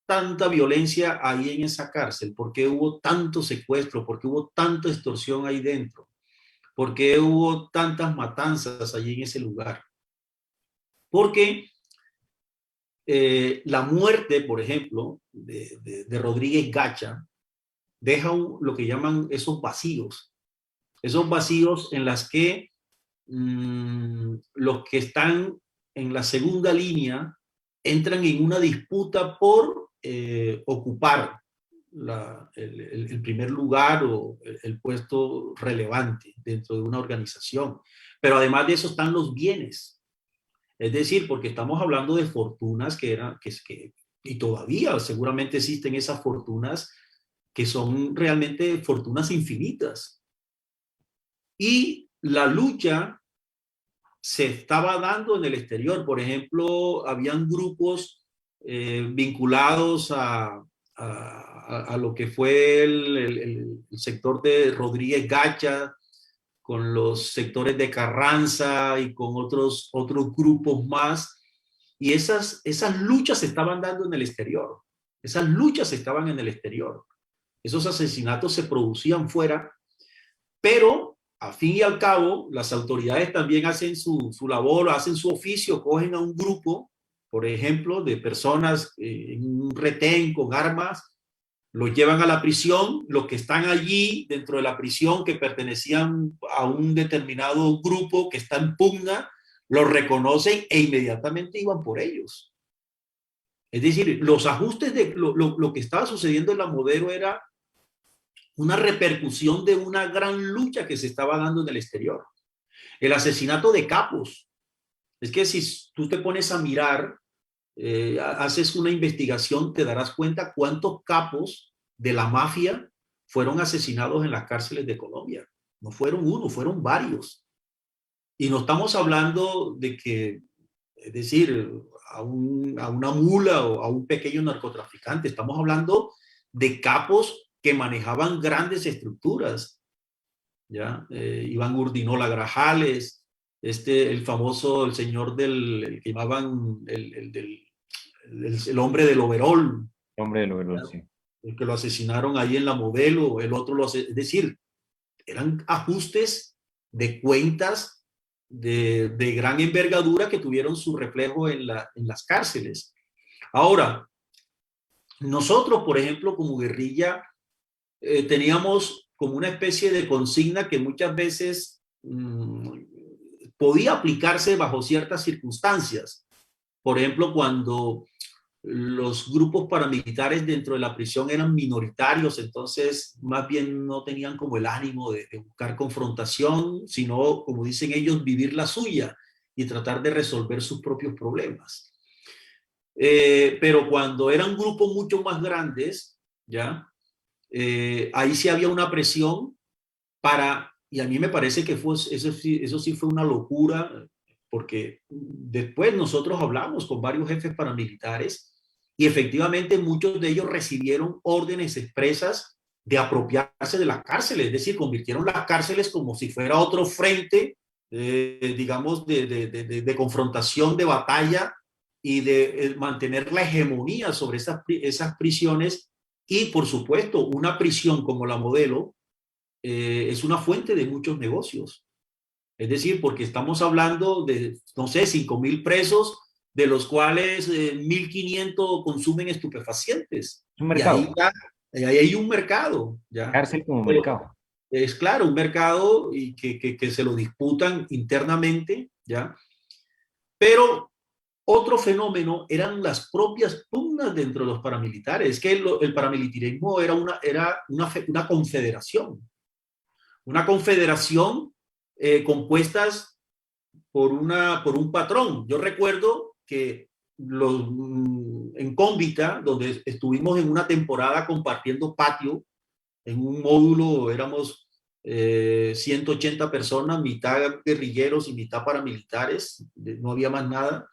tanta violencia ahí en esa cárcel? ¿Por qué hubo tanto secuestro? ¿Por qué hubo tanta extorsión ahí dentro? ¿Por qué hubo tantas matanzas allí en ese lugar? Porque la muerte, por ejemplo, de Rodríguez Gacha, deja lo que llaman esos vacíos en las que los que están en la segunda línea entran en una disputa por ocupar el primer lugar o el puesto relevante dentro de una organización. Pero además de eso están los bienes. Es decir, porque estamos hablando de fortunas y todavía seguramente existen esas fortunas que son realmente fortunas infinitas. Y la lucha se estaba dando en el exterior. Por ejemplo, habían grupos vinculados a lo que fue el sector de Rodríguez Gacha, con los sectores de Carranza y con otros grupos más. Y esas luchas se estaban dando en el exterior. Esas luchas estaban en el exterior. Esos asesinatos se producían fuera, pero a fin y al cabo, las autoridades también hacen su labor, hacen su oficio, cogen a un grupo, por ejemplo, de personas en un retén con armas, los llevan a la prisión, los que están allí dentro de la prisión que pertenecían a un determinado grupo que está en pugna, los reconocen e inmediatamente iban por ellos. Es decir, los ajustes de lo que estaba sucediendo en la Modelo era una repercusión de una gran lucha que se estaba dando en el exterior. El asesinato de capos. Es que si tú te pones a mirar, haces una investigación, te darás cuenta cuántos capos de la mafia fueron asesinados en las cárceles de Colombia. No fueron uno, fueron varios. Y no estamos hablando de que, es decir, a una mula o a un pequeño narcotraficante. Estamos hablando de capos que manejaban grandes estructuras. ¿Ya? Iván Urdinola Grajales, el famoso, el señor el que llamaban el hombre del overol. El hombre del overol, sí. El que lo asesinaron ahí en la Modelo, el otro es decir, eran ajustes de cuentas de gran envergadura que tuvieron su reflejo en las cárceles. Ahora, nosotros, por ejemplo, como guerrilla, teníamos como una especie de consigna que muchas veces podía aplicarse bajo ciertas circunstancias. Por ejemplo, cuando los grupos paramilitares dentro de la prisión eran minoritarios, entonces más bien no tenían como el ánimo de buscar confrontación, sino, como dicen ellos, vivir la suya y tratar de resolver sus propios problemas. Pero cuando eran grupos mucho más grandes, ¿ya? Ahí sí había una presión y a mí me parece que eso sí fue una locura, porque después nosotros hablamos con varios jefes paramilitares y efectivamente muchos de ellos recibieron órdenes expresas de apropiarse de las cárceles, es decir, convirtieron las cárceles como si fuera otro frente, digamos, de confrontación, de batalla y de mantener la hegemonía sobre esas prisiones. Y por supuesto, una prisión como la Modelo es una fuente de muchos negocios. Es decir, porque estamos hablando de, no sé, 5.000 presos, de los cuales 1.500 consumen estupefacientes. Es un mercado. Y ahí hay un mercado. ¿Ya? Cárcel como mercado. Es claro, un mercado y que se lo disputan internamente, ¿ya? Pero otro fenómeno eran las propias pugnas dentro de los paramilitares. Es que el paramilitarismo era una confederación. Una confederación compuestas por un patrón. Yo recuerdo que en Cómbita, donde estuvimos en una temporada compartiendo patio, en un módulo éramos 180 personas, mitad guerrilleros y mitad paramilitares, no había más nada.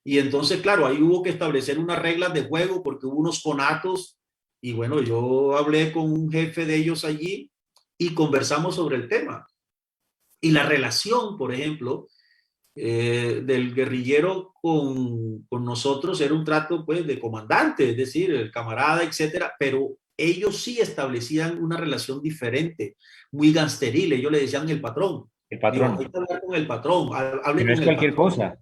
Y entonces, claro, ahí hubo que establecer unas reglas de juego porque hubo unos conatos y bueno, yo hablé con un jefe de ellos allí y conversamos sobre el tema. Y la relación, por ejemplo, del guerrillero con nosotros era un trato pues de comandante, es decir, el camarada, etcétera, pero ellos sí establecían una relación diferente, muy gangsteril. Ellos le decían el patrón. El patrón. Digo, hay que hablar con el patrón, hable Que no con es el cualquier patrón. cosa.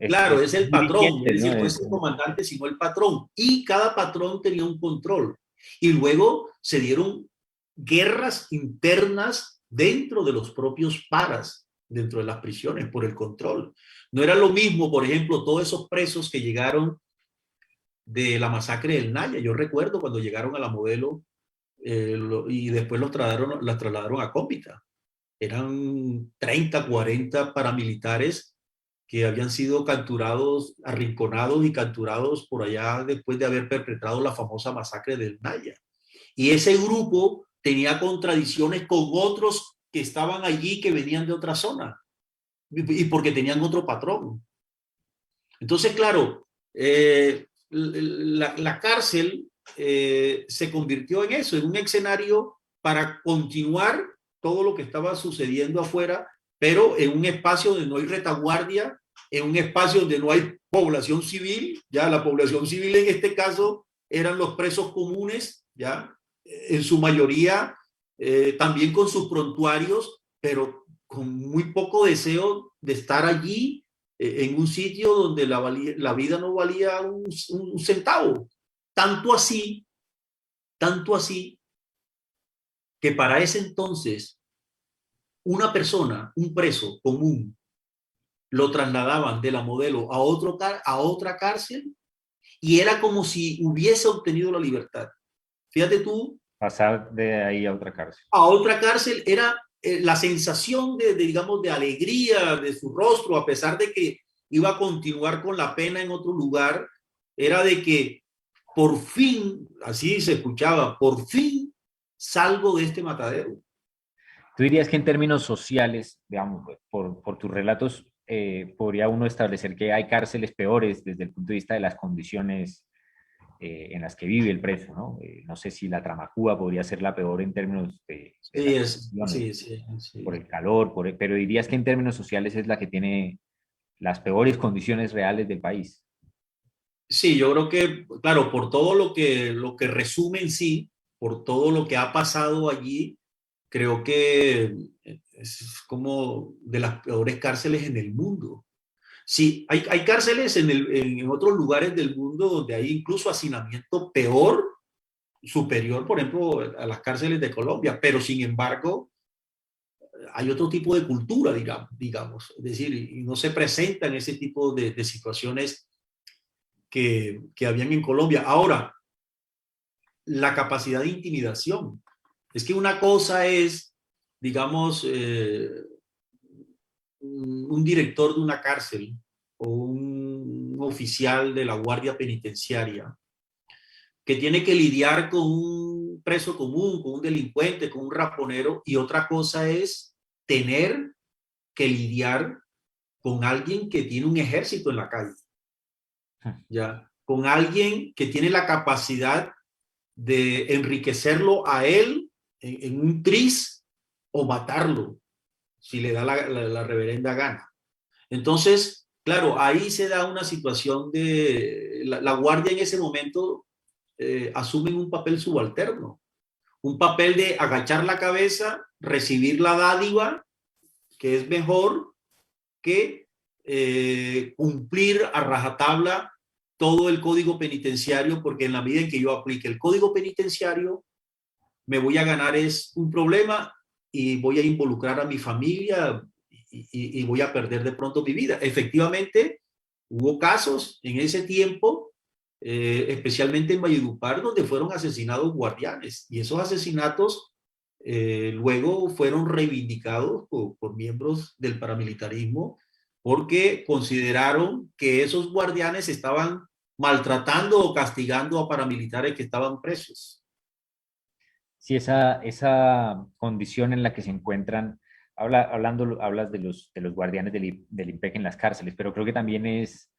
Claro, es es el patrón, es dirigente, ¿no? decir, no es el comandante, sino el patrón. Y cada patrón tenía un control. Y luego se dieron guerras internas dentro de los propios paras, dentro de las prisiones, por el control. No era lo mismo, por ejemplo, todos esos presos que llegaron de la masacre del Naya. Yo recuerdo cuando llegaron a la Modelo y después las trasladaron a Cómpita. Eran 30, 40 paramilitares que habían sido capturados, arrinconados y capturados por allá después de haber perpetrado la famosa masacre del Naya. Y ese grupo tenía contradicciones con otros que estaban allí que venían de otra zona y porque tenían otro patrón. Entonces, claro, la cárcel se convirtió en eso, en un escenario para continuar todo lo que estaba sucediendo afuera, pero en un espacio donde no hay retaguardia, en un espacio donde no hay población civil, ya la población civil en este caso eran los presos comunes, ya en su mayoría también con sus prontuarios, pero con muy poco deseo de estar allí en un sitio donde la vida no valía un centavo. Tanto así, tanto así, que para ese entonces una persona, un preso común, lo trasladaban de la Modelo a otra cárcel y era como si hubiese obtenido la libertad. Fíjate tú, pasar de ahí a otra cárcel. a otra cárcel era la sensación digamos, de alegría de su rostro, a pesar de que iba a continuar con la pena en otro lugar, era de que por fin, así se escuchaba, por fin salgo de este matadero. ¿Tú dirías que en términos sociales, digamos, por tus relatos, podría uno establecer que hay cárceles peores desde el punto de vista de las condiciones en las que vive el preso, ¿no? No sé si la Tramacúa podría ser la peor en términos de Sí, las sí, condiciones, sí, por sí. el calor, pero dirías que en términos sociales es la que tiene las peores condiciones reales del país. Sí, yo creo que, claro, por todo lo que resume en sí, por todo lo que ha pasado allí, creo que es como de las peores cárceles en el mundo. Sí, hay cárceles en otros lugares del mundo donde hay incluso hacinamiento peor, superior, por ejemplo, a las cárceles de Colombia, pero sin embargo, hay otro tipo de cultura, digamos, es decir, y no se presentan ese tipo de situaciones que habían en Colombia. Ahora, la capacidad de intimidación. Es que una cosa es, digamos, un director de una cárcel o un oficial de la Guardia Penitenciaria que tiene que lidiar con un preso común, con un delincuente, con un raponero, y otra cosa es tener que lidiar con alguien que tiene un ejército en la calle, ¿ya? Con alguien que tiene la capacidad de enriquecerlo a él en un tris o matarlo si le da la reverenda gana. Entonces, claro, ahí se da una situación de la guardia en ese momento asumen un papel subalterno, un papel de agachar la cabeza, recibir la dádiva, que es mejor que cumplir a rajatabla todo el código penitenciario, porque en la medida en que yo aplique el código penitenciario, me voy a ganar es un problema y voy a involucrar a mi familia y voy a perder de pronto mi vida. Efectivamente, hubo casos en ese tiempo, especialmente en Valledupar, donde fueron asesinados guardianes y esos asesinatos luego fueron reivindicados por miembros del paramilitarismo porque consideraron que esos guardianes estaban maltratando o castigando a paramilitares que estaban presos. Sí, esa condición en la que se encuentran, hablas de los guardianes del IMPEC en las cárceles, pero creo que también es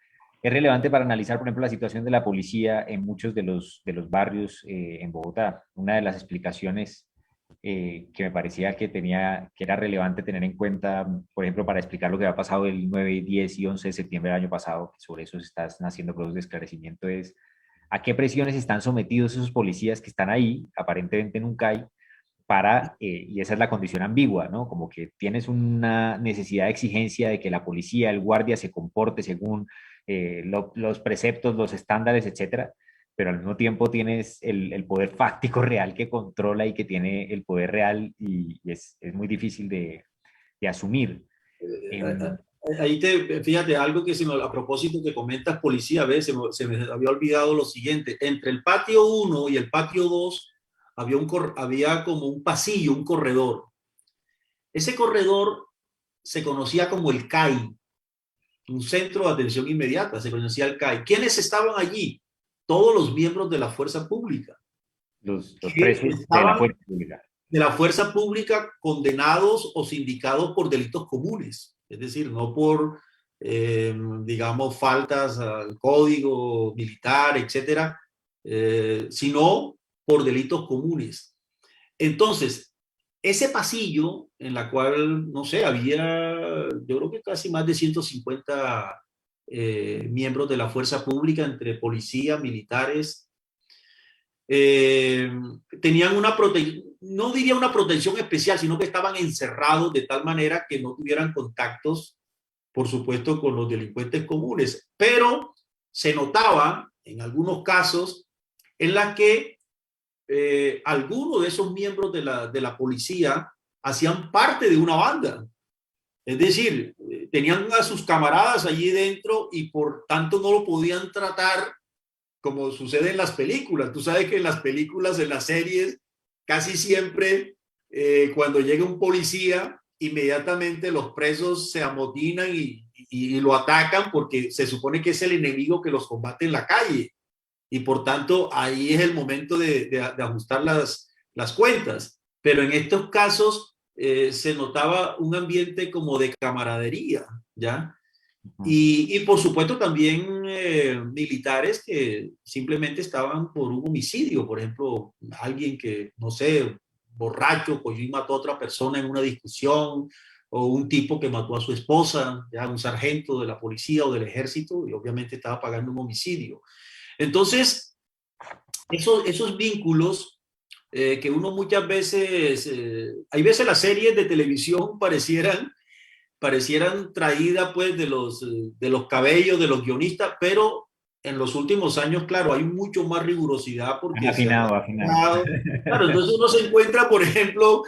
relevante para analizar, por ejemplo, la situación de la policía en muchos de los barrios en Bogotá. Una de las explicaciones que me parecía que era relevante tener en cuenta, por ejemplo, para explicar lo que ha pasado el 9, 10 y 11 de septiembre del año pasado, que sobre eso se están haciendo procesos de esclarecimiento, es a qué presiones están sometidos esos policías que están ahí, aparentemente nunca hay, y esa es la condición ambigua, ¿no? Como que tienes una necesidad de exigencia de que la policía, el guardia se comporte según los preceptos, los estándares, etcétera, pero al mismo tiempo tienes el poder fáctico real que controla y que tiene el poder real y es muy difícil de asumir. Em, Ahí fíjate, algo que a propósito que comentas policía, a veces se me había olvidado lo siguiente. Entre el patio 1 y el patio 2 había como un pasillo, un corredor. Ese corredor se conocía como el CAI, un centro de atención inmediata, se conocía el CAI. ¿Quiénes estaban allí? Todos los miembros de la fuerza pública, los que presos de la estaban fuerza pública. de la fuerza pública condenados o sindicados por delitos comunes, es decir, no por, digamos, faltas al código militar, etcétera, sino por delitos comunes. Entonces, ese pasillo en la cual, no sé, había, yo creo que casi más de 150 miembros de la fuerza pública, entre policía, militares, eh, tenían una protección, no diría una protección especial, sino que estaban encerrados de tal manera que no tuvieran contactos, por supuesto, con los delincuentes comunes. Pero se notaba en algunos casos en la que algunos de esos miembros de la policía hacían parte de una banda. Es decir, tenían a sus camaradas allí dentro y por tanto no lo podían tratar como sucede en las películas. Tú sabes que en las películas, en las series, casi siempre cuando llega un policía, inmediatamente los presos se amotinan y lo atacan porque se supone que es el enemigo que los combate en la calle. Y por tanto, ahí es el momento de ajustar las cuentas. Pero en estos casos se notaba un ambiente como de camaradería, ¿ya? Y por supuesto también militares que simplemente estaban por un homicidio, por ejemplo, alguien que, no sé, borracho, cogió y mató a otra persona en una discusión, o un tipo que mató a su esposa, ya un sargento de la policía o del ejército, y obviamente estaba pagando un homicidio. Entonces, esos vínculos que uno muchas veces, hay veces las series de televisión parecieran traídas pues de los cabellos de los guionistas, pero en los últimos años, claro, hay mucho más rigurosidad Han porque se ha afinado, afinado. claro, entonces uno se encuentra, por ejemplo,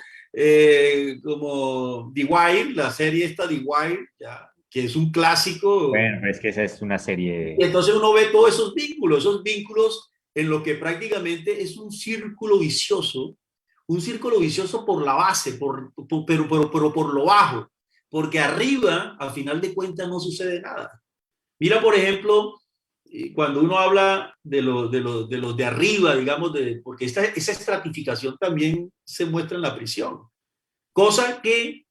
como The Wire, la serie esta The Wire, ya, que es un clásico, Bueno, pero es que esa es una y serie. entonces uno ve todos esos vínculos en lo que prácticamente es un círculo vicioso por la base, pero por lo bajo, porque arriba, al final de cuentas, no sucede nada. Mira, por ejemplo, cuando uno habla de los de arriba, digamos, porque esa estratificación también se muestra en la prisión, cosa que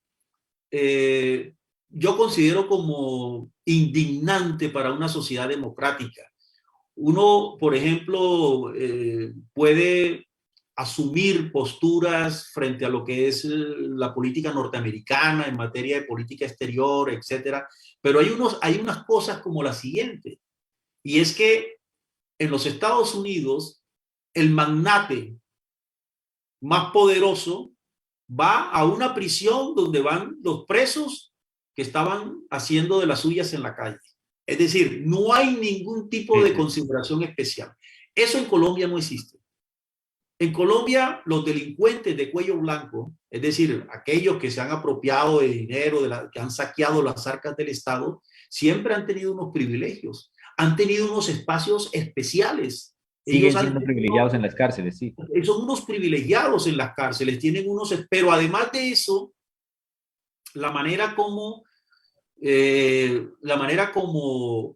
eh, yo considero como indignante para una sociedad democrática. Uno, por ejemplo, puede asumir posturas frente a lo que es la política norteamericana en materia de política exterior, etcétera, pero hay unas cosas como la siguiente, y es que en los Estados Unidos el magnate más poderoso va a una prisión donde van los presos que estaban haciendo de las suyas en la calle. Es decir, no hay ningún tipo Sí, de sí. consideración especial. Eso en Colombia no existe. En Colombia, los delincuentes de cuello blanco, es decir, aquellos que se han apropiado de dinero, que han saqueado las arcas del Estado, siempre han tenido unos privilegios, han tenido unos espacios especiales. Ellos Siguen han siendo privilegiados tenido, en las cárceles, sí. son unos privilegiados en las cárceles, tienen unos, pero además de eso, la manera como, la manera como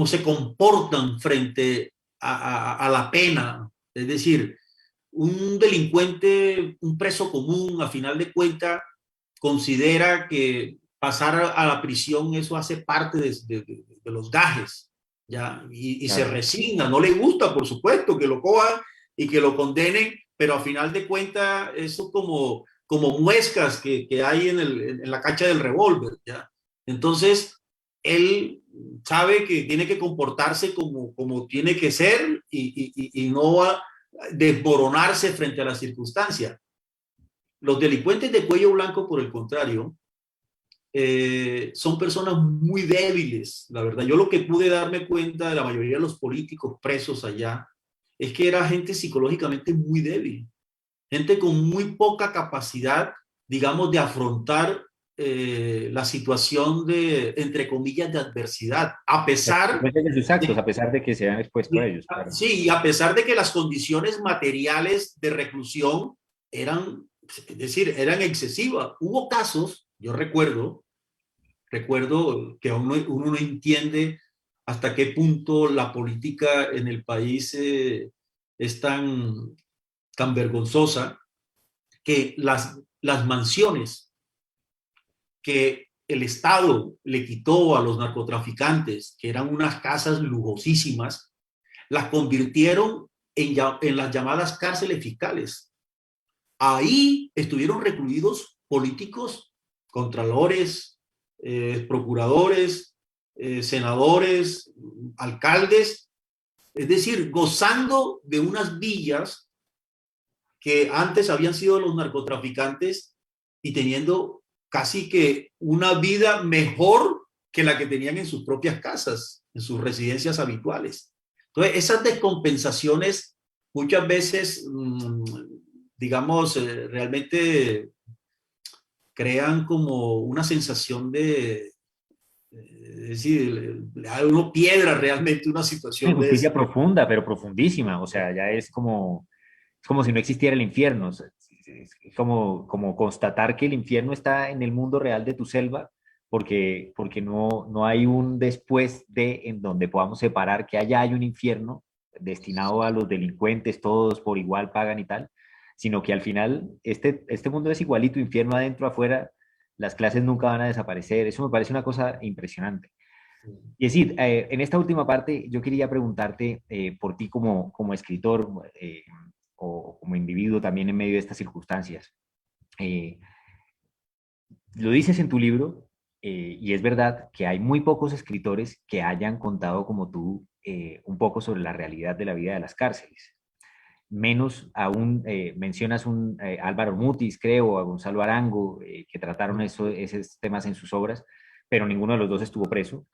se comportan frente a la pena, es decir, un delincuente, un preso común, a final de cuentas, considera que pasar a la prisión eso hace parte de los gajes, ¿ya? Y se Claro. resigna, no le gusta, por supuesto, que lo cojan y que lo condenen, pero a final de cuentas eso como muescas que hay en la cacha del revólver, ¿ya? Entonces, él sabe que tiene que comportarse como tiene que ser y no va desmoronarse frente a la circunstancia. Los delincuentes de cuello blanco, por el contrario, son personas muy débiles, la verdad. Yo lo que pude darme cuenta de la mayoría de los políticos presos allá es que era gente psicológicamente muy débil, gente con muy poca capacidad, digamos, de afrontar la situación de, entre comillas, de adversidad, a pesar De sus actos, a pesar de que se han expuesto a ellos, claro. sí, y a pesar de que las condiciones materiales de reclusión eran, es decir, eran excesivas. Hubo casos, yo recuerdo que uno no entiende hasta qué punto la política en el país es tan vergonzosa, que las mansiones que el Estado le quitó a los narcotraficantes, que eran unas casas lujosísimas, las convirtieron en las llamadas cárceles fiscales. Ahí estuvieron recluidos políticos, contralores, procuradores, senadores, alcaldes, es decir, gozando de unas villas que antes habían sido los narcotraficantes y teniendo casi que una vida mejor que la que tenían en sus propias casas, en sus residencias habituales. Entonces, esas descompensaciones muchas veces, digamos, realmente crean como una sensación de, es decir, le da uno piedra realmente una situación de esa. Injusticia profunda, pero profundísima, o sea, ya es como si no existiera el infierno, o sea, es como, como constatar que el infierno está en el mundo real de tu selva, porque no hay un después de en donde podamos separar que allá hay un infierno destinado a los delincuentes, todos por igual pagan y tal, sino que al final este mundo es igualito, infierno adentro, afuera, las clases nunca van a desaparecer, eso me parece una cosa impresionante. Y decir, en esta última parte yo quería preguntarte por ti como, como escritor o como individuo también en medio de estas circunstancias. Eh, lo dices en tu libro y es verdad que hay muy pocos escritores que hayan contado como tú un poco sobre la realidad de la vida de las cárceles. Menos aún mencionas un Álvaro Mutis, creo, o a Gonzalo Arango, que trataron esos temas en sus obras, pero ninguno de los dos estuvo preso,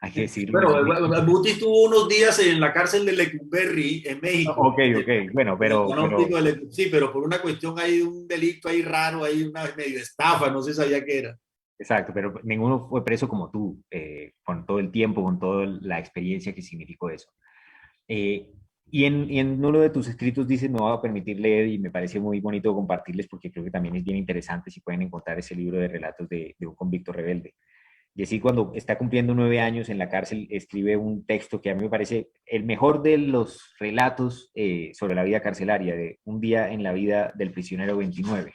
hay que decirlo. Bueno, Buti estuvo unos días en la cárcel de Lecumberri, en México. Ok, ok, bueno, Sí, pero por una cuestión hay un delito ahí raro, hay una medio estafa, no se sabía qué era. exacto, pero ninguno fue preso como tú, con todo el tiempo, con toda la experiencia que significó eso. Eh, y en uno de tus escritos dices, me voy a permitir leer y me parece muy bonito compartirles porque creo que también es bien interesante si pueden encontrar ese libro de relatos de un convicto rebelde. Y así cuando está cumpliendo 9 años en la cárcel, escribe un texto que a mí me parece el mejor de los relatos sobre la vida carcelaria, de un día en la vida del prisionero 29,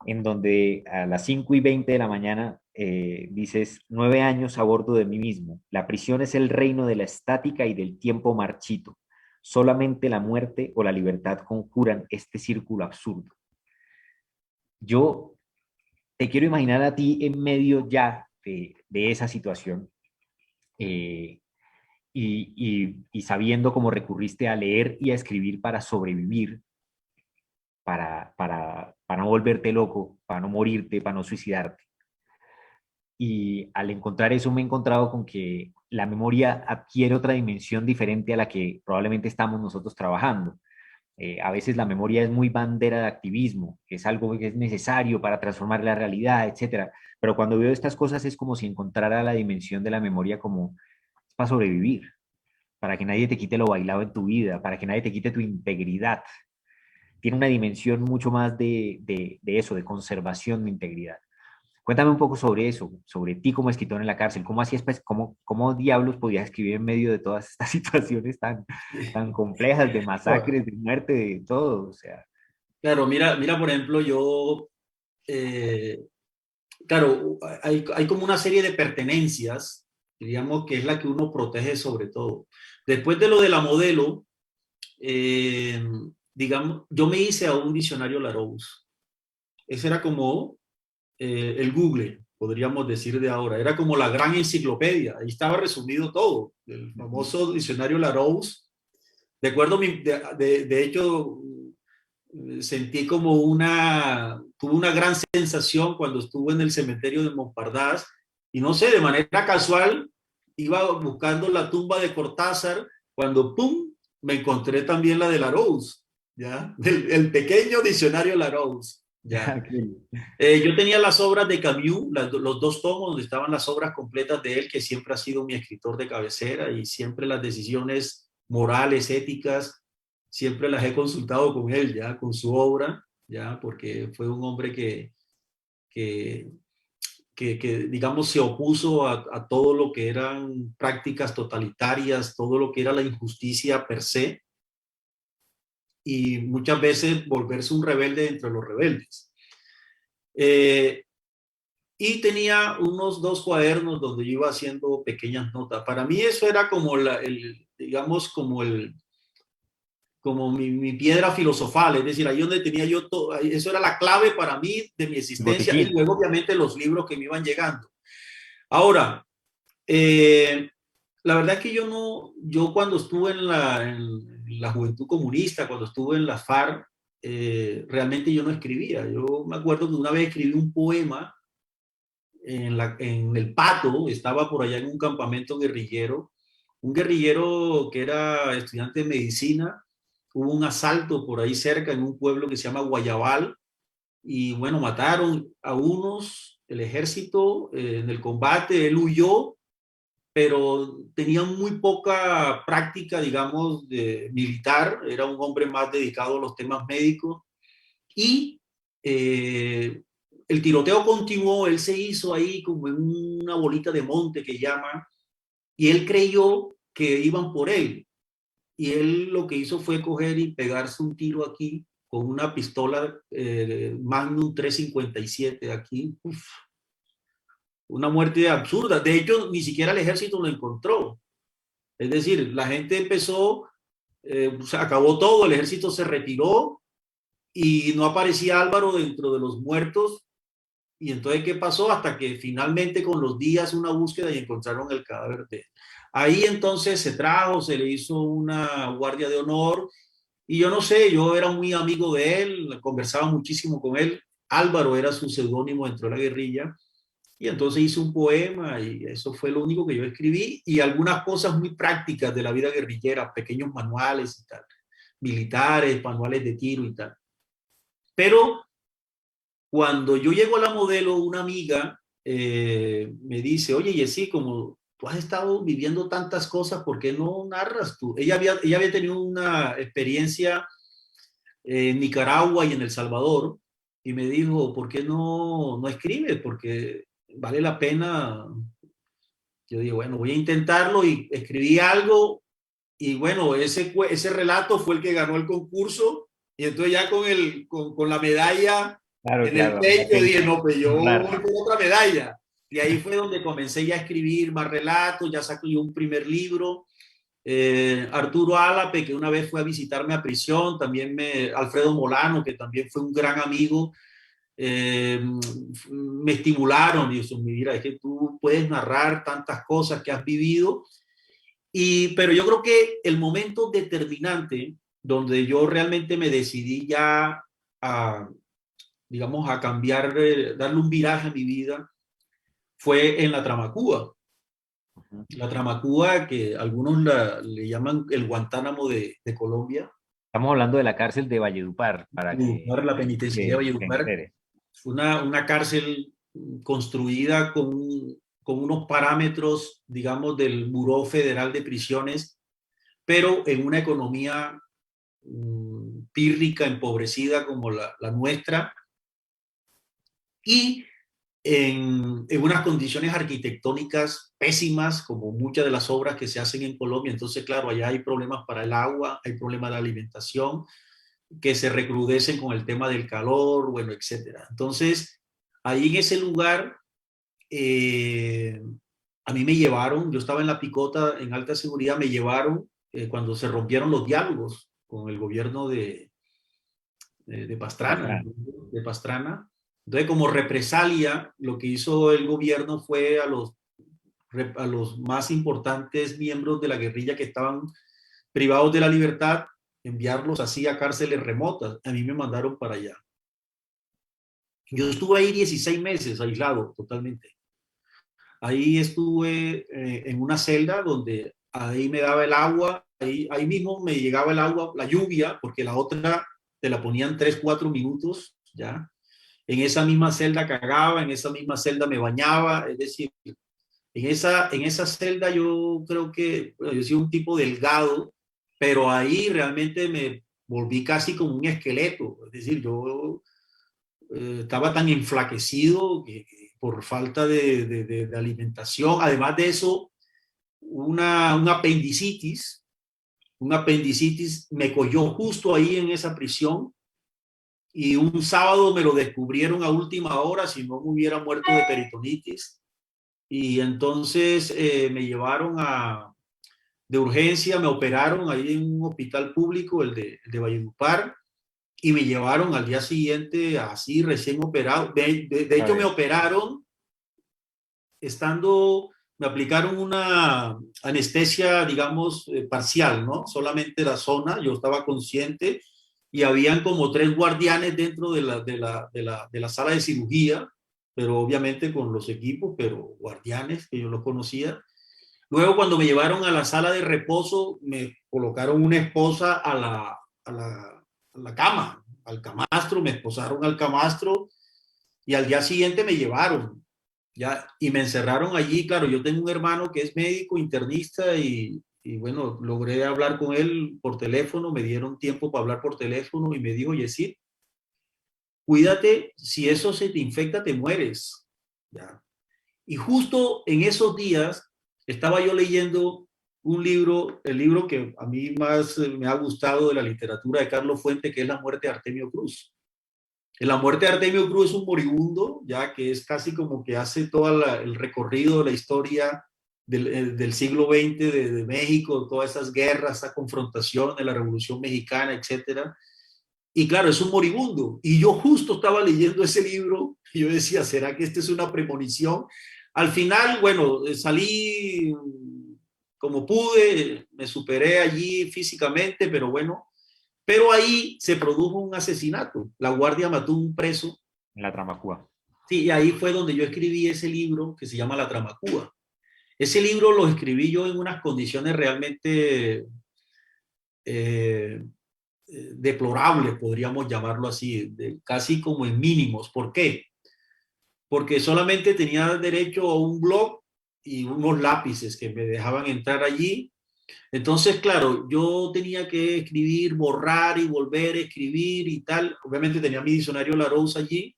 en donde a las 5:20 de la mañana dices, 9 años a bordo de mí mismo. La prisión es el reino de la estática y del tiempo marchito. Solamente la muerte o la libertad conjuran este círculo absurdo. Yo te quiero imaginar a ti en medio ya de esa situación eh, y sabiendo cómo recurriste a leer y a escribir para sobrevivir, para no volverte loco, para no morirte, para no suicidarte. Y al encontrar eso me he encontrado con que la memoria adquiere otra dimensión diferente a la que probablemente estamos nosotros trabajando. A veces la memoria es muy bandera de activismo, que es algo que es necesario para transformar la realidad, etcétera. Pero cuando veo estas cosas es como si encontrara la dimensión de la memoria como para sobrevivir, para que nadie te quite lo bailado en tu vida, para que nadie te quite tu integridad. Tiene una dimensión mucho más de eso, de conservación de integridad. Cuéntame un poco sobre eso, sobre ti como escritor en la cárcel. ¿Cómo hacías, pues, cómo diablos podías escribir en medio de todas estas situaciones tan complejas de masacres, de muerte, de todo? O sea, Claro, mira, por ejemplo, yo, eh, claro, hay como una serie de pertenencias, diríamos, que es la que uno protege sobre todo. Después de lo de la modelo, eh, digamos, yo me hice a un diccionario Larousse. Ese era como el Google, podríamos decir de ahora. Era como la gran enciclopedia. Ahí estaba resumido todo. El famoso diccionario Larousse. Recuerdo, de hecho, sentí como tuve una gran sensación cuando estuve en el cementerio de Montparnasse y no sé, de manera casual iba buscando la tumba de Cortázar cuando ¡pum! Me encontré también la de Larousse, ¿ya? El pequeño diccionario Larousse, ¿ya? Yo tenía las obras de Camus, los dos tomos donde estaban las obras completas de él, que siempre ha sido mi escritor de cabecera y siempre las decisiones morales, éticas, siempre las he consultado con él, ya, con su obra, ya, porque fue un hombre que, digamos, se opuso a todo lo que eran prácticas totalitarias, todo lo que era la injusticia per se, y muchas veces volverse un rebelde entre los rebeldes. Y tenía unos 2 cuadernos donde yo iba haciendo pequeñas notas. Para mí eso era como digamos, como mi piedra filosofal, es decir, ahí donde tenía yo todo, eso era la clave para mí de mi existencia y luego obviamente los libros que me iban llegando. Ahora, la verdad es que yo cuando estuve en la Juventud Comunista, cuando estuve en la FARC, realmente yo no escribía. Yo me acuerdo que una vez escribí un poema en el Pato, estaba por allá en un campamento guerrillero, un guerrillero que era estudiante de medicina. Hubo un asalto por ahí cerca en un pueblo que se llama Guayabal y bueno, mataron a unos, el ejército en el combate, él huyó, pero tenía muy poca práctica, digamos, de militar, era un hombre más dedicado a los temas médicos y el tiroteo continuó, él se hizo ahí como en una bolita de monte que llaman, y él creyó que iban por él. Y él lo que hizo fue coger y pegarse un tiro aquí con una pistola Magnum 357 aquí. Uf, una muerte absurda. De hecho, ni siquiera el ejército lo encontró. Es decir, la gente empezó, se acabó todo, el ejército se retiró y no aparecía Álvaro dentro de los muertos. Y entonces, ¿qué pasó? Hasta que finalmente con los días una búsqueda y encontraron el cadáver de él. Ahí entonces se trajo, se le hizo una guardia de honor y yo no sé, yo era muy amigo de él, conversaba muchísimo con él. Álvaro era su seudónimo dentro de la guerrilla y entonces hice un poema y eso fue lo único que yo escribí y algunas cosas muy prácticas de la vida guerrillera, pequeños manuales y tal, militares, manuales de tiro y tal. Pero cuando yo llego a la modelo, una amiga me dice, oye, Jessy, como tú has estado viviendo tantas cosas, ¿por qué no narras tú? Ella había tenido una experiencia en Nicaragua y en El Salvador y me dijo, ¿por qué no escribes? Porque vale la pena. Yo dije, bueno, voy a intentarlo y escribí algo y bueno, ese relato fue el que ganó el concurso y entonces ya con la medalla Claro, en el claro. pecho dije, no, pues yo Claro. voy por otra medalla. Y ahí fue donde comencé ya a escribir más relatos, ya saqué un primer libro. Arturo Álape, que una vez fue a visitarme a prisión, también Alfredo Molano, que también fue un gran amigo, eh, me estimularon y eso, mira, es que tú puedes narrar tantas cosas que has vivido pero yo creo que el momento determinante donde yo realmente me decidí ya a, digamos, a cambiar, darle un viraje a mi vida, fue en la Tramacúa. La Tramacúa, que algunos le llaman el Guantánamo de Colombia. Estamos hablando de la cárcel de Valledupar, para que La penitenciaría de se Valledupar. entere. Fue una cárcel construida con unos parámetros, digamos, del Buró Federal de Prisiones, pero en una economía pírrica, empobrecida como la nuestra, y en unas condiciones arquitectónicas pésimas, como muchas de las obras que se hacen en Colombia. Entonces, claro, allá hay problemas para el agua, hay problemas de alimentación, que se recrudecen con el tema del calor, bueno, etcétera. Entonces, ahí en ese lugar, a mí me llevaron, yo estaba en la picota en alta seguridad, me llevaron cuando se rompieron los diálogos con el gobierno de Pastrana, de Pastrana. Entonces, como represalia, lo que hizo el gobierno fue a los más importantes miembros de la guerrilla que estaban privados de la libertad, enviarlos así a cárceles remotas. A mí me mandaron para allá. Yo estuve ahí 16 meses aislado totalmente. Ahí estuve en una celda donde ahí me daba el agua, ahí mismo me llegaba el agua, la lluvia, porque la otra te la ponían 3, 4 minutos, ¿ya? En esa misma celda cagaba, en esa misma celda me bañaba, es decir, en esa celda yo creo que, bueno, yo soy un tipo delgado, pero ahí realmente me volví casi como un esqueleto, es decir, yo estaba tan enflaquecido que por falta de alimentación. Además de eso, un apendicitis me cogió justo ahí en esa prisión y un sábado me lo descubrieron a última hora, si no me hubiera muerto de peritonitis. Y entonces me llevaron de urgencia, me operaron ahí en un hospital público, el de Valledupar, y me llevaron al día siguiente así recién operado. De hecho, me operaron me aplicaron una anestesia, digamos, parcial, ¿no? Solamente la zona, yo estaba consciente y habían como 3 guardianes dentro de la sala de cirugía, pero obviamente con los equipos, pero guardianes que yo los conocía. Luego, cuando me llevaron a la sala de reposo, me colocaron una esposa a la cama, al camastro, me esposaron al camastro y al día siguiente me llevaron, ya, y me encerraron allí. Claro, yo tengo un hermano que es médico, internista, y bueno, logré hablar con él por teléfono, me dieron tiempo para hablar por teléfono y me dijo, Yesid, cuídate, si eso se te infecta, te mueres. Ya. Y justo en esos días estaba yo leyendo un libro, el libro que a mí más me ha gustado de la literatura de Carlos Fuente, que es La muerte de Artemio Cruz. En La muerte de Artemio Cruz es un moribundo, ya que es casi como que hace todo el recorrido de la historia del siglo XX de México, todas esas guerras, esa confrontación de la Revolución Mexicana, etcétera. Y claro, es un moribundo. Y yo justo estaba leyendo ese libro y yo decía, ¿será que esta es una premonición? Al final, bueno, salí como pude, me superé allí físicamente, pero bueno, pero ahí se produjo un asesinato. La guardia mató a un preso. La Tramacúa. Sí, y ahí fue donde yo escribí ese libro que se llama La Tramacúa. Ese libro lo escribí yo en unas condiciones realmente deplorables, podríamos llamarlo así, casi como en mínimos. ¿Por qué? Porque solamente tenía derecho a un blog y unos lápices que me dejaban entrar allí. Entonces, claro, yo tenía que escribir, borrar y volver a escribir y tal. Obviamente tenía mi diccionario Larousse allí.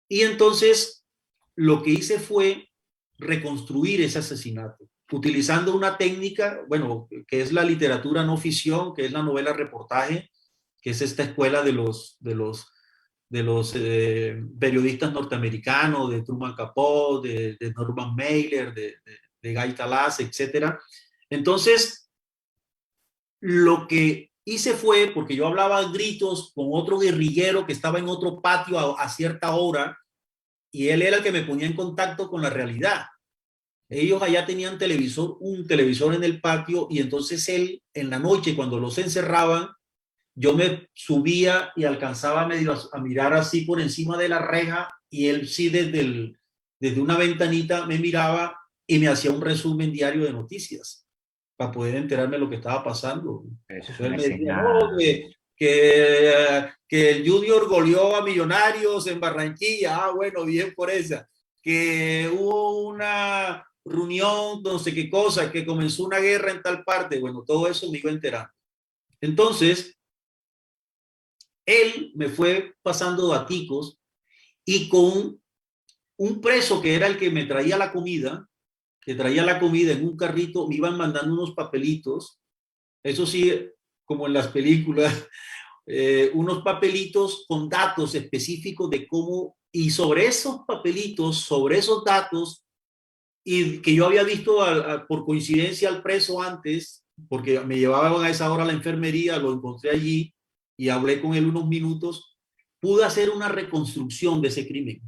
Y entonces lo que hice fue reconstruir ese asesinato, utilizando una técnica, bueno, que es la literatura no ficción, que es la novela reportaje, que es esta escuela de los periodistas norteamericanos, de Truman Capote, de Norman Mailer, de Guy Talas, etc. Entonces, lo que hice fue, porque yo hablaba a gritos con otro guerrillero que estaba en otro patio a cierta hora, y él era el que me ponía en contacto con la realidad. Ellos allá tenían un televisor en el patio, y entonces él, en la noche, cuando los encerraban, yo me subía y alcanzaba medio a mirar así por encima de la reja, y él sí desde una ventanita me miraba y me hacía un resumen diario de noticias para poder enterarme de lo que estaba pasando. Eso es Entonces él una me decía, no, escena. que el Junior goleó a Millonarios en Barranquilla. Ah, bueno, bien por esa. Que hubo una reunión, no sé qué cosa, que comenzó una guerra en tal parte. Bueno, todo eso me iba enterando. Entonces, él me fue pasando daticos, y con un preso que era el que me traía la comida, que traía la comida en un carrito, me iban mandando unos papelitos, eso sí, como en las películas, unos papelitos con datos específicos de cómo, y sobre esos papelitos, sobre esos datos, y que yo había visto por coincidencia al preso antes, porque me llevaban a esa hora a la enfermería, lo encontré allí y hablé con él unos minutos, pude hacer una reconstrucción de ese crimen,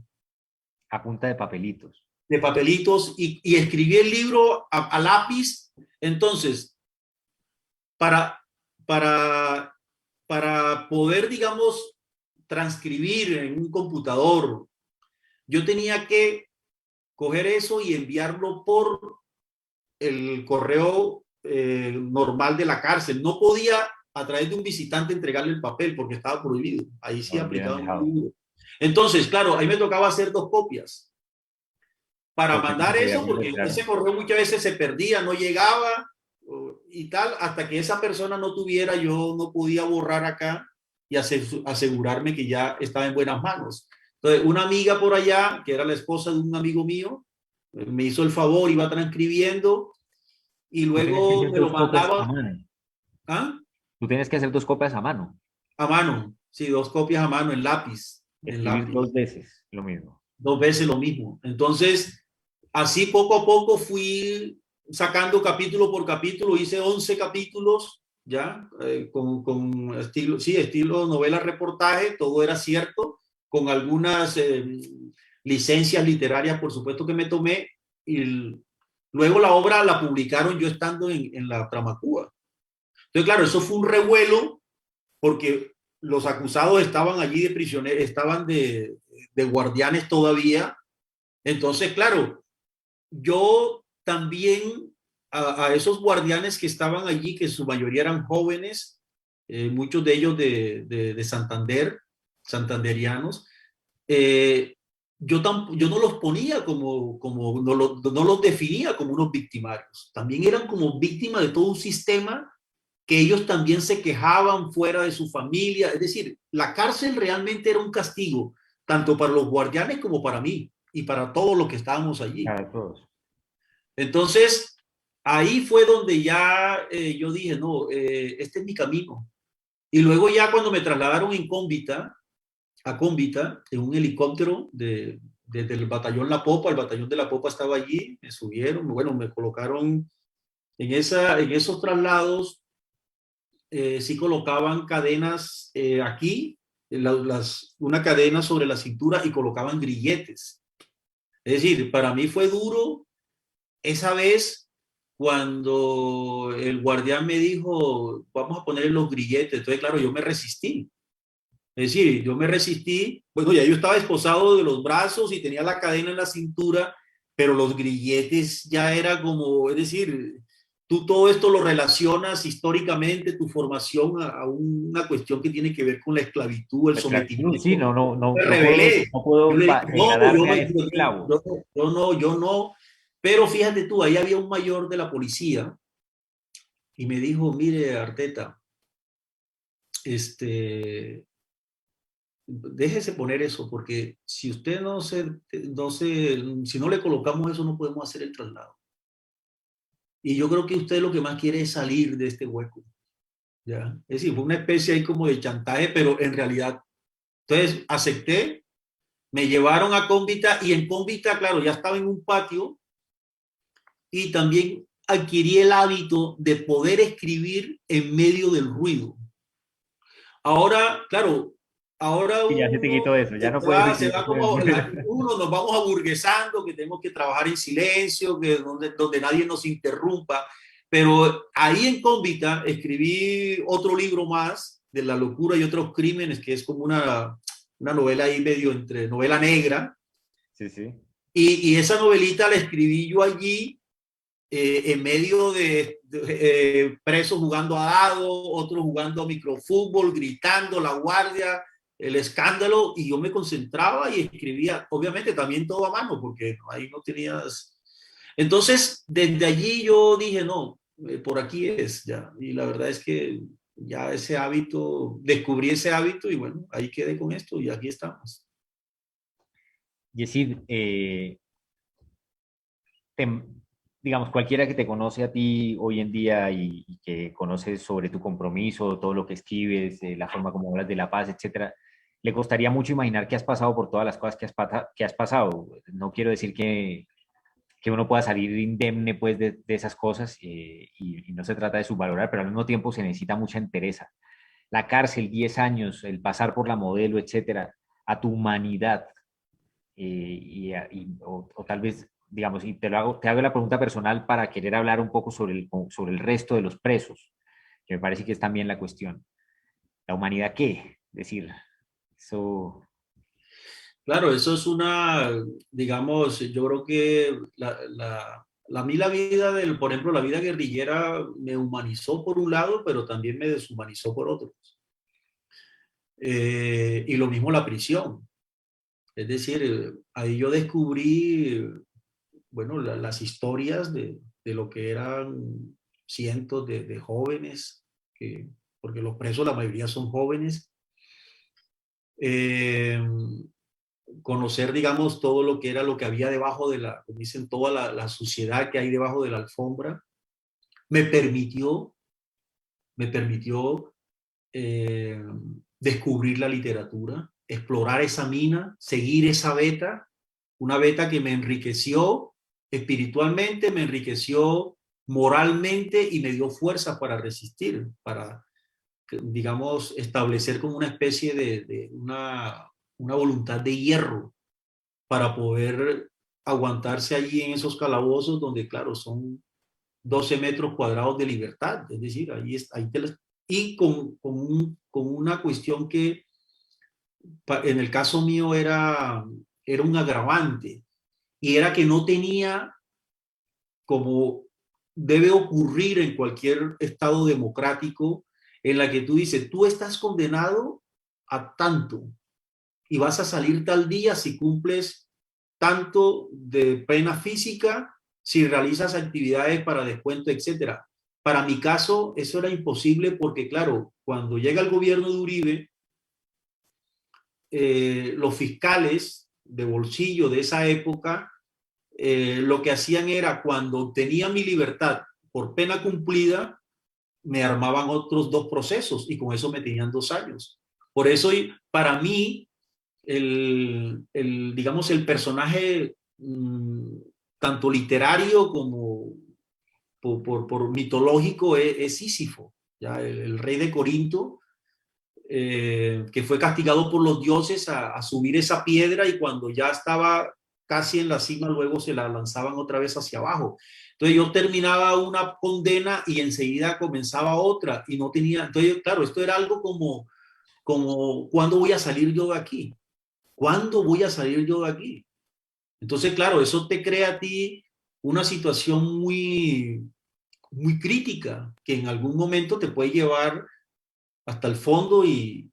A punta de papelitos. de papelitos, y escribí el libro a lápiz. Entonces, para, para, para poder, digamos, transcribir en un computador, yo tenía que coger eso y enviarlo por el correo normal de la cárcel. No podía a través de un visitante entregarle el papel porque estaba prohibido. Ahí sí No lo hubieran aplicaban dejado. muy duro. Entonces, claro, ahí me tocaba hacer 2 copias para Porque no se mandar podía eso, perder, porque claro. ese correo muchas veces se perdía, no llegaba y tal, hasta que esa persona no tuviera, yo no podía borrar acá y asegurarme que ya estaba en buenas manos. Entonces, una amiga por allá, que era la esposa de un amigo mío, me hizo el favor, iba transcribiendo y Tú tienes que luego hacer me lo dos copias a mandaba. mano. ¿Ah? Tú tienes que hacer dos copias a mano. A mano, sí, 2 copias a mano en lápiz, en Escribir lápiz. 2 veces, lo mismo. 2 veces lo mismo. Entonces, así poco a poco fui sacando capítulo por capítulo, hice 11 capítulos, ya, con estilo, sí, estilo novela reportaje, todo era cierto, con algunas licencias literarias, por supuesto que me tomé, y luego la obra la publicaron yo estando en la Tramacuba. Entonces, claro, eso fue un revuelo porque los acusados estaban allí de prisioneros, estaban de guardianes todavía. Entonces, claro, yo también a esos guardianes que estaban allí, que su mayoría eran jóvenes, muchos de ellos de Santander, santanderianos, eh, yo no los ponía como no los definía como unos victimarios. También eran como víctimas de todo un sistema que ellos también se quejaban fuera de su familia. Es decir, la cárcel realmente era un castigo, tanto para los guardianes como para mí y para todos los que estábamos allí. Para todos. Entonces, ahí fue donde ya yo dije, no, este es mi camino. Y luego ya cuando me trasladaron a Cómbita, en un helicóptero desde el batallón La Popa, el batallón de La Popa estaba allí, me subieron, bueno, me colocaron en esos traslados, sí colocaban cadenas aquí, una cadena sobre la cintura y colocaban grilletes. Es decir, para mí fue duro esa vez cuando el guardián me dijo, vamos a poner los grilletes. Entonces, claro, yo me resistí. Es decir, yo me resistí. Bueno, ya yo estaba esposado de los brazos y tenía la cadena en la cintura, pero los grilletes ya era como, es decir, tú todo esto lo relacionas históricamente, tu formación, a una cuestión que tiene que ver con la esclavitud, el La esclavitud, sí, sometimiento. no, no, no, Me no puedo, rebelé. no Yo puedo le dije, no, degradarme a esclavo. yo no. Pero fíjate tú, ahí había un mayor de la policía y me dijo, mire, Arteta, este, déjese poner eso, porque si usted si no le colocamos eso, no podemos hacer el traslado. Y yo creo que usted lo que más quiere es salir de este hueco, ¿ya? Es decir, fue una especie ahí como de chantaje, pero en realidad, entonces acepté, me llevaron a Cómbita y en Cómbita, claro, ya estaba en un patio y también adquirí el hábito de poder escribir en medio del ruido. Ahora, claro, ahora Y ya se te uno quitó eso, ya no puedes se escribir va con el como, ruido. uno nos vamos aburguesando, que tenemos que trabajar en silencio, que donde nadie nos interrumpa. Pero ahí en Cómbita escribí otro libro más de La locura y otros crímenes, que es como una novela ahí medio entre novela negra. Sí, sí. Y esa novelita la escribí yo allí en medio de presos jugando a dado, otros jugando a microfútbol, gritando, la guardia, el escándalo, y yo me concentraba y escribía, obviamente también todo a mano, porque ahí no tenías... Entonces, desde allí yo dije, no, por aquí es ya, y la verdad es que ya ese hábito, descubrí ese hábito y bueno, ahí quedé con esto y aquí estamos. Yesid, te- digamos, cualquiera que te conoce a ti hoy en día y que conoce sobre tu compromiso, todo lo que escribes, la forma como hablas de la paz, etcétera, le costaría mucho imaginar que has pasado por todas las cosas que has pasado. No quiero decir que uno pueda salir indemne pues de esas cosas y no se trata de subvalorar, pero al mismo tiempo se necesita mucha entereza. La cárcel, 10 años, el pasar por la modelo, etcétera, a tu humanidad, o tal vez, digamos, y te hago la pregunta personal para querer hablar un poco sobre el resto de los presos. que me parece que es también la cuestión. ¿La humanidad qué? Es decir, eso... Claro, eso es digamos, yo creo que a mí la vida por ejemplo, la vida guerrillera me humanizó por un lado, pero también me deshumanizó por otro. Y lo mismo la prisión. Es decir, ahí yo descubrí, bueno, las historias de lo que eran cientos de jóvenes, porque los presos la mayoría son jóvenes. Eh, Conocer, digamos, todo lo que era lo que había debajo como dicen, toda la suciedad que hay debajo de la alfombra, me permitió, me permitió eh, descubrir la literatura, explorar esa mina, seguir esa beta, una beta que me enriqueció espiritualmente, me enriqueció moralmente y me dio fuerza para resistir, para, digamos, establecer como una especie de una voluntad de hierro para poder aguantarse allí en esos calabozos donde, claro, son 12 metros cuadrados de libertad. Es decir, y con una cuestión que en el caso mío era un agravante, y era que no tenía, como debe ocurrir en cualquier estado democrático, en la que tú dices, tú estás condenado a tanto y vas a salir tal día si cumples tanto de pena física, si realizas actividades para descuento, etcétera. Para mi caso, eso era imposible porque, claro, cuando llega el gobierno de Uribe, los fiscales de bolsillo de esa época, lo que hacían era, cuando tenía mi libertad por pena cumplida, me armaban otros 2 procesos y con eso me tenían 2 años. Por eso, para mí, digamos, el personaje tanto literario como por mitológico es Sísifo, ¿ya? El rey de Corinto, que fue castigado por los dioses a subir esa piedra, y cuando ya estaba casi en la cima, luego se la lanzaban otra vez hacia abajo. Entonces yo terminaba una condena y enseguida comenzaba otra y no tenía, entonces claro, esto era algo como ¿cuándo voy a salir yo de aquí? ¿Cuándo voy a salir yo de aquí? Entonces, claro, eso te crea a ti una situación muy crítica que en algún momento te puede llevar hasta el fondo y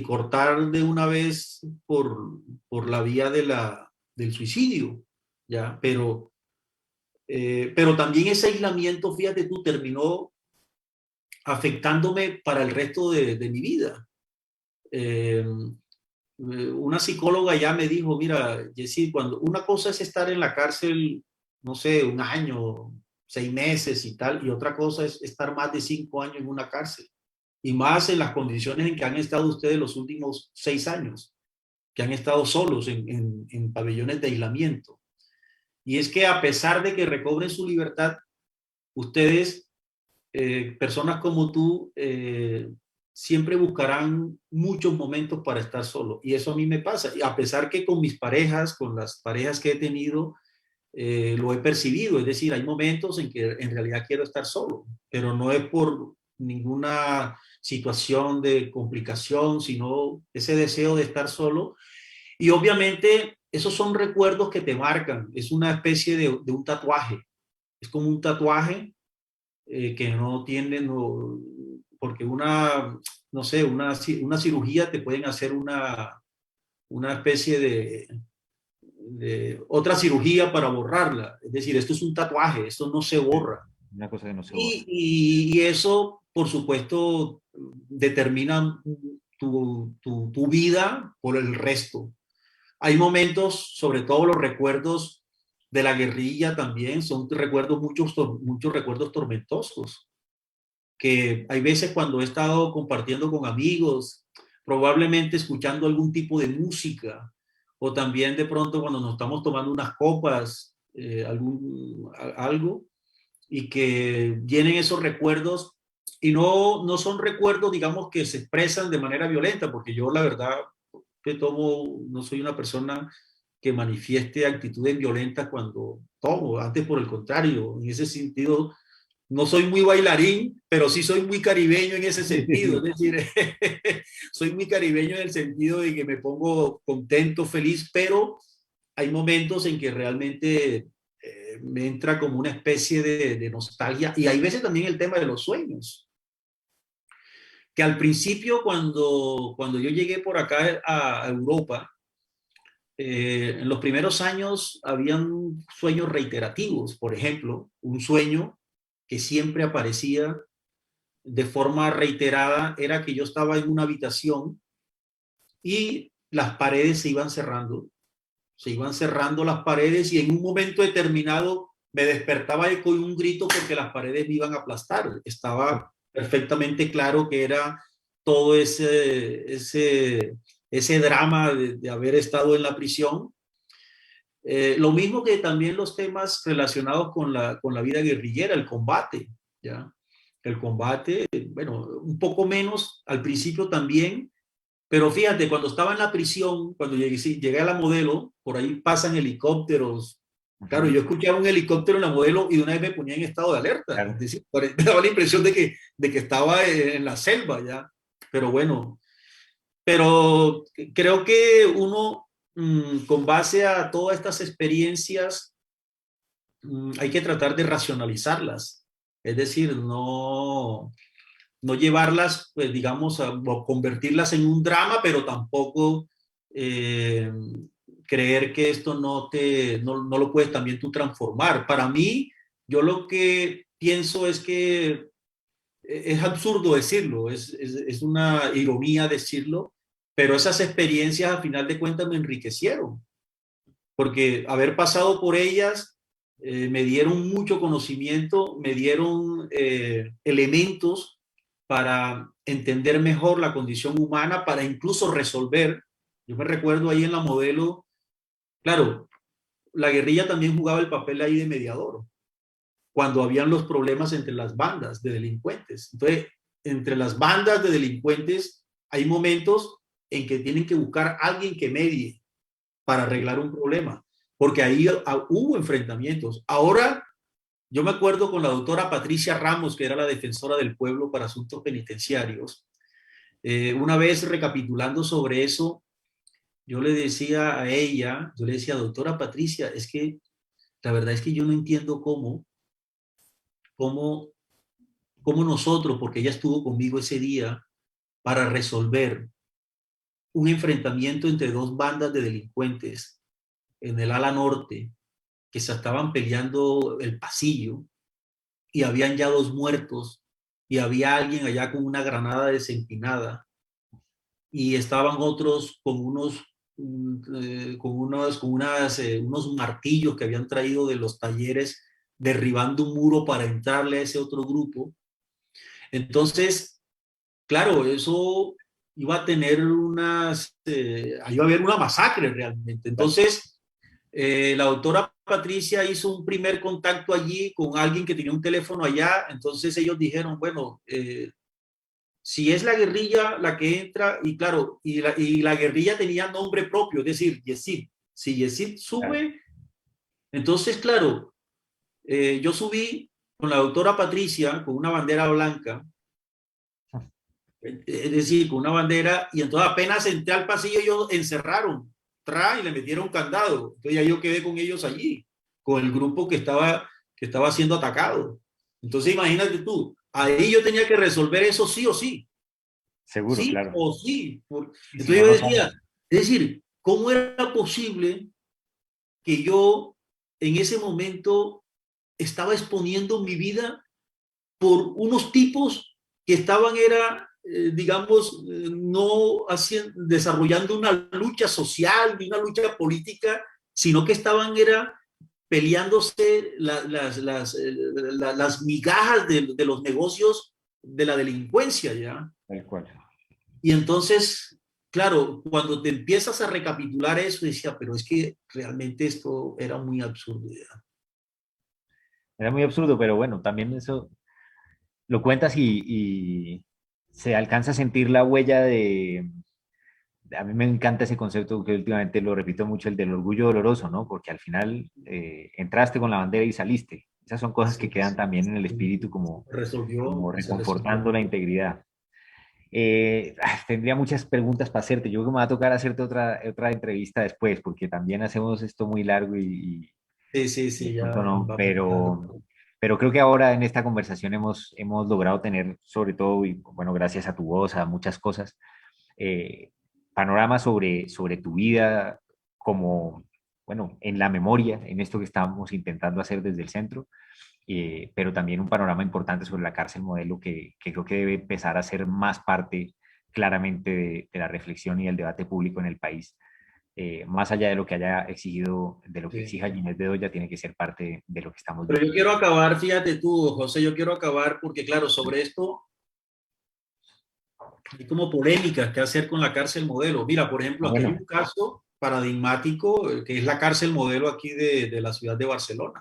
cortar de una vez por la vía del suicidio, ¿ya? Pero también ese aislamiento, fíjate tú, terminó afectándome para el resto de mi vida. Eh, una psicóloga ya me dijo, mira, Jessy, cuando una cosa es estar en la cárcel, no sé, un año, 6 meses y tal, y otra cosa es estar más de 5 años en una cárcel, y más en las condiciones en que han estado ustedes los últimos 6 años, que han estado solos en pabellones de aislamiento. Y es que a pesar de que recobren su libertad, ustedes, personas como tú, siempre buscarán muchos momentos para estar solo. Y eso a mí me pasa. Y a pesar que con mis parejas, con las parejas que he tenido, lo he percibido. Es decir, hay momentos en que en realidad quiero estar solo, pero no es por ninguna situación de complicación, sino ese deseo de estar solo. Y obviamente esos son recuerdos que te marcan. Es una especie de un tatuaje. Es como un tatuaje que no tienen, no, porque no sé, una cirugía te pueden hacer una especie de otra cirugía para borrarla. Es decir, esto es un tatuaje, esto no se borra. Una cosa que no se borra. Y eso, por supuesto, determina tu vida por el resto. Hay momentos, sobre todo los recuerdos de la guerrilla también, son recuerdos, muchos recuerdos tormentosos, que hay veces cuando he estado compartiendo con amigos, probablemente escuchando algún tipo de música, o también de pronto cuando nos estamos tomando unas copas, algo, y que vienen esos recuerdos, y no son recuerdos, digamos, que se expresan de manera violenta, porque yo la verdad que tomo, no soy una persona que manifieste actitudes violentas cuando tomo, antes por el contrario, en ese sentido no soy muy bailarín, pero sí soy muy caribeño en ese sentido. Es decir, soy muy caribeño en el sentido de que me pongo contento, feliz, pero hay momentos en que realmente me entra como una especie de nostalgia. Y hay veces también el tema de los sueños, que al principio cuando yo llegué por acá a Europa, en los primeros años habían sueños reiterativos. Por ejemplo, un sueño que siempre aparecía de forma reiterada era que yo estaba en una habitación y las paredes se iban cerrando las paredes y en un momento determinado me despertaba con un grito porque las paredes me iban a aplastar. Estaba perfectamente claro que era todo ese drama de haber estado en la prisión. Lo mismo que también los temas relacionados con la vida guerrillera, el combate, ¿ya? El combate, bueno, un poco menos al principio también, pero fíjate, cuando estaba en la prisión, cuando llegué, sí, llegué a la Modelo, por ahí pasan helicópteros. Claro, Ujú, yo escuchaba un helicóptero en la Modelo y de una vez me ponía en estado de alerta. Es claro. decir, me daba la impresión de que estaba en la selva ya. Pero bueno, pero creo que uno, con base a todas estas experiencias, hay que tratar de racionalizarlas. Es decir, no llevarlas, pues digamos, o convertirlas en un drama, pero tampoco eh, creer que esto no lo puedes también tú transformar. Para mí, yo lo que pienso es que es absurdo decirlo, es una ironía decirlo, pero esas experiencias a final de cuentas me enriquecieron, porque haber pasado por ellas me dieron mucho conocimiento, me dieron elementos para entender mejor la condición humana, para incluso resolver. Yo me recuerdo ahí en la Modelo, claro, la guerrilla también jugaba el papel ahí de mediador, cuando habían los problemas entre las bandas de delincuentes. Entonces, entre las bandas de delincuentes hay momentos en que tienen que buscar a alguien que medie para arreglar un problema, porque ahí hubo enfrentamientos. Ahora, yo me acuerdo con la doctora Patricia Ramos, que era la defensora del pueblo para asuntos penitenciarios, una vez recapitulando sobre eso, yo le decía a ella, yo le decía, doctora Patricia, es que la verdad es que yo no entiendo cómo, cómo nosotros, porque ella estuvo conmigo ese día, para resolver un enfrentamiento entre dos bandas de delincuentes en el ala norte, que se estaban peleando el pasillo y habían ya dos muertos y había alguien allá con una granada desempinada y estaban otros con unos martillos que habían traído de los talleres derribando un muro para entrarle a ese otro grupo. Entonces, claro, eso iba a tener iba a haber una masacre realmente. Entonces, la doctora Patricia hizo un primer contacto allí con alguien que tenía un teléfono allá, entonces ellos dijeron, bueno, si es la guerrilla la que entra, y claro, y la guerrilla tenía nombre propio, es decir, Yesid. Si Yesid Claro. sube, entonces, claro, yo subí con la doctora Patricia con una bandera blanca, es decir, con una bandera, y entonces apenas entré al pasillo, ellos encerraron, y le metieron candado. Entonces ya yo quedé con ellos allí, con el grupo que estaba siendo atacado. Entonces imagínate tú, ahí yo tenía que resolver eso Seguro, sí claro. o sí. Y si Entonces no, yo no decía, sale. es decir, ¿cómo era posible que yo en ese momento estaba exponiendo mi vida por unos tipos que estaban, digamos, no desarrollando una lucha social ni una lucha política, sino que estaban, peleándose las migajas de los negocios de la delincuencia, ¿ya? Tal cual. Y entonces, claro, cuando te empiezas a recapitular eso, decía, pero es que realmente esto era muy absurdo, ¿ya? Era muy absurdo, pero bueno, también eso lo cuentas y se alcanza a sentir la huella de... A mí me encanta ese concepto que últimamente lo repito mucho, el del orgullo doloroso, ¿no? Porque al final entraste con la bandera y saliste. Esas son cosas que Sí, quedan también en el espíritu como, resolvió como y se resolvió. reconfortando la integridad. Tendría muchas preguntas para hacerte. Yo creo que me va a tocar hacerte otra entrevista después, porque también hacemos esto muy largo Sí, sí, y de sí, ya pronto no, vamos dando. pero creo que ahora en esta conversación hemos logrado tener, sobre todo, y bueno, gracias a tu voz, a muchas cosas, eh, panorama sobre tu vida como, bueno, en la memoria, en esto que estamos intentando hacer desde el centro, pero también un panorama importante sobre la cárcel modelo que creo que debe empezar a ser más parte claramente de la reflexión y el debate público en el país. Más allá de lo que haya exigido, de lo que Sí. exija Ginés Bedoya, tiene que ser parte de lo que estamos Pero yo viendo. quiero acabar, fíjate tú, José, yo quiero acabar porque, claro, sobre esto hay como polémicas que hacer con la cárcel modelo. Mira, por ejemplo, Ah, aquí hay bueno. un caso paradigmático que es la cárcel modelo aquí de la ciudad de Barcelona.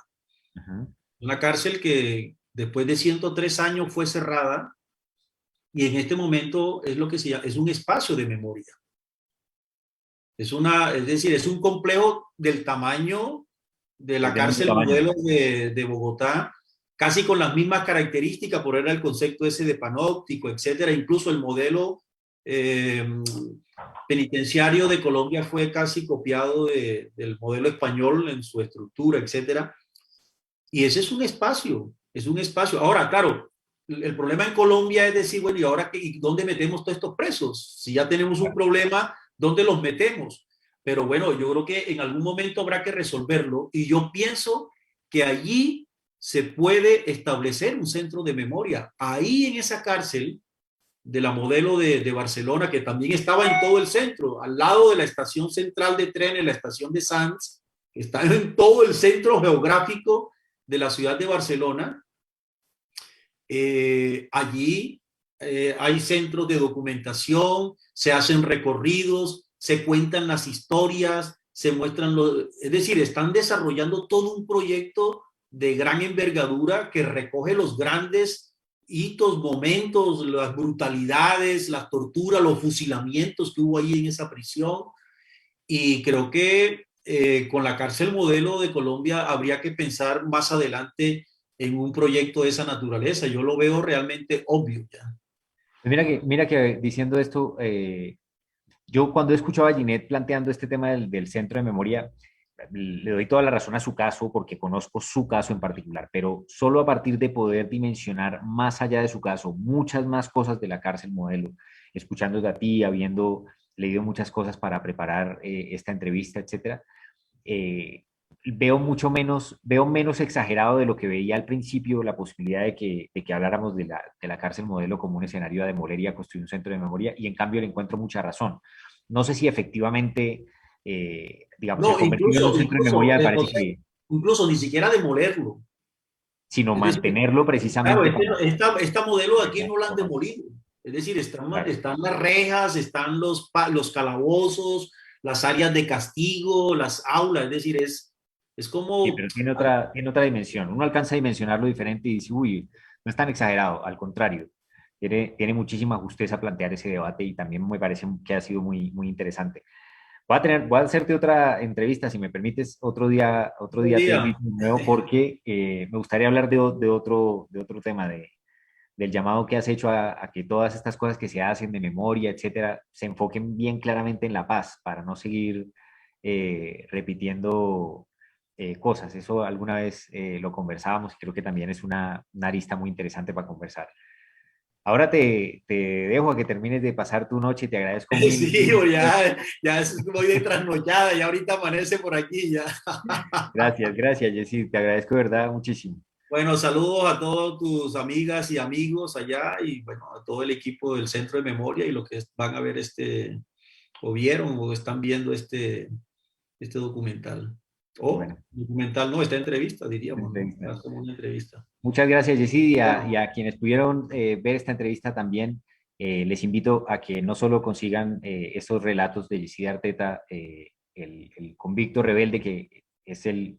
Ujú. Una cárcel que después de 103 años fue cerrada y en este momento es lo que se llama, es un espacio de memoria. Es decir, es un complejo del tamaño de la Es del mismo cárcel tamaño. modelo de Bogotá, casi con las mismas características, por era el concepto ese de panóptico, etcétera. Incluso el modelo eh, penitenciario de Colombia fue casi copiado del modelo español en su estructura, etcétera. Y ese es un espacio, es un espacio. Ahora, claro, el problema en Colombia es decir, bueno, ¿y ahora qué, y dónde metemos todos estos presos? Si ya tenemos un problema, ¿dónde los metemos? Pero bueno, yo creo que en algún momento habrá que resolverlo y yo pienso que allí se puede establecer un centro de memoria. Ahí en esa cárcel de la modelo de Barcelona, que también estaba en todo el centro, al lado de la estación central de trenes, la estación de Sants, que está en todo el centro geográfico de la ciudad de Barcelona. Allí hay centros de documentación, se hacen recorridos, se cuentan las historias, se muestran los, es decir, están desarrollando todo un proyecto de gran envergadura que recoge los grandes hitos, momentos, las brutalidades, las torturas, los fusilamientos que hubo ahí en esa prisión. Y creo que con la cárcel modelo de Colombia habría que pensar más adelante en un proyecto de esa naturaleza. Yo lo veo realmente obvio ya. Mira que diciendo esto, yo cuando he escuchado a Ginette planteando este tema del centro de memoria, le doy toda la razón a su caso porque conozco su caso en particular, pero solo a partir de poder dimensionar más allá de su caso, muchas más cosas de la cárcel modelo, escuchándote a ti, habiendo leído muchas cosas para preparar esta entrevista, etcétera, eh, veo menos exagerado de lo que veía al principio la posibilidad de que habláramos de la cárcel modelo como un escenario a demoler y a construir un centro de memoria, y en cambio le encuentro mucha razón. No sé si efectivamente, digamos, el No, convertirlo en un centro de memoria me parece José, que, incluso ni siquiera demolerlo. sino Es decir, mantenerlo claro, precisamente para... esta modelo de aquí para no la han formas. demolido. Es decir, Claro. están las rejas, están los calabozos, las áreas de castigo, las aulas. Es decir, es Sí, como, pero tiene otra dimensión. Uno alcanza a dimensionarlo diferente y dice, uy, no es tan exagerado, al contrario, tiene muchísima justeza plantear ese debate y también me parece que ha sido muy interesante. Voy a hacerte otra entrevista, si me permites, otro un día te día. invito de nuevo porque me gustaría hablar de otro tema, del llamado que has hecho a que todas estas cosas que se hacen de memoria, etcétera, se enfoquen bien claramente en la paz para no seguir repitiendo cosas. Eso alguna vez lo conversábamos y creo que también es una arista muy interesante para conversar. Ahora te dejo a que termines de pasar tu noche y te agradezco Sí, mil. ya voy de trasnochada, ya ahorita amanece por aquí ya. Gracias, Jessy, te agradezco de verdad muchísimo. Bueno, saludos a todos tus amigas y amigos allá y bueno, a todo el equipo del Centro de Memoria y los que van a ver o vieron o están viendo este documental. O Bueno, documental, no, esta entrevista, esta diríamos, ¿no? entrevista. Es como una entrevista. Muchas gracias, Jessy, y Bueno, a quienes pudieron ver esta entrevista también. Les invito a que no solo consigan estos relatos de Jessy Arteta, el convicto rebelde, que es el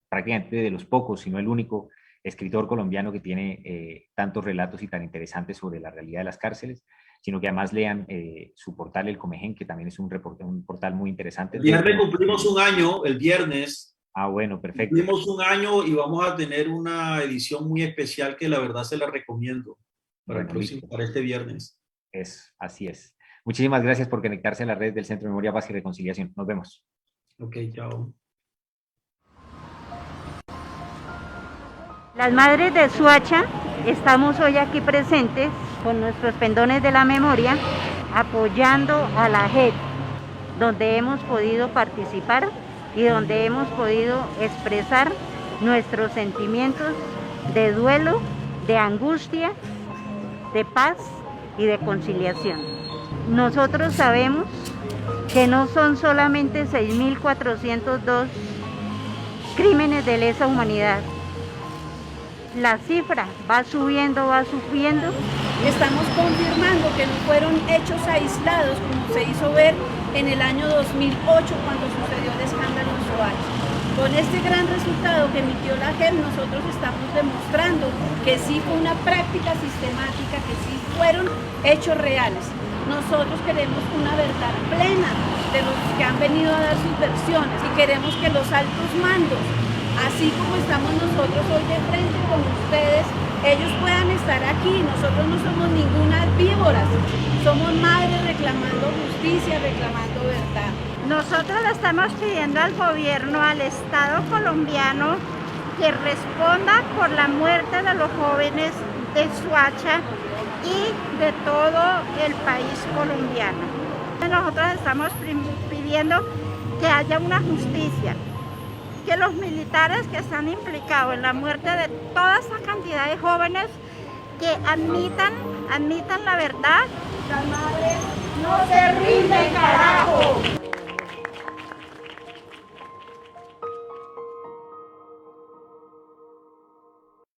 prácticamente de los pocos, si no el único escritor colombiano que tiene tantos relatos y tan interesantes sobre la realidad de las cárceles, sino que además lean su portal El Comején, que también es un portal muy interesante. el De viernes hecho, cumplimos un año, el viernes, Ah, bueno, perfecto. Cumplimos un año y vamos a tener una edición muy especial que la verdad se la recomiendo para Bueno, listo. para este viernes. Así es. Muchísimas gracias por conectarse a la red del Centro de Memoria, Paz y Reconciliación. Nos vemos. Ok, chao. Las Madres de Soacha estamos hoy aquí presentes con nuestros pendones de la memoria, apoyando a la JEP, donde hemos podido participar y donde hemos podido expresar nuestros sentimientos de duelo, de angustia, de paz y de conciliación. Nosotros sabemos que no son solamente 6.402 crímenes de lesa humanidad. La cifra va subiendo. Estamos confirmando que no fueron hechos aislados como se hizo ver en el año 2008 cuando sucedió el escándalo en Soacha. Con este gran resultado que emitió la JEP, nosotros estamos demostrando que sí fue una práctica sistemática, que sí fueron hechos reales. Nosotros queremos una verdad plena de los que han venido a dar sus versiones y queremos que los altos mandos, así como estamos nosotros hoy de frente con ustedes, ellos puedan estar aquí. Nosotros no somos ninguna víboras, somos madres reclamando justicia, reclamando verdad. Nosotros le estamos pidiendo al gobierno, al Estado colombiano, que responda por la muerte de los jóvenes de Soacha y de todo el país colombiano. Nosotros estamos pidiendo que haya una justicia, que los militares que están implicados en la muerte de toda esa cantidad de jóvenes, que admitan la verdad. Las madres no se rinden, carajo.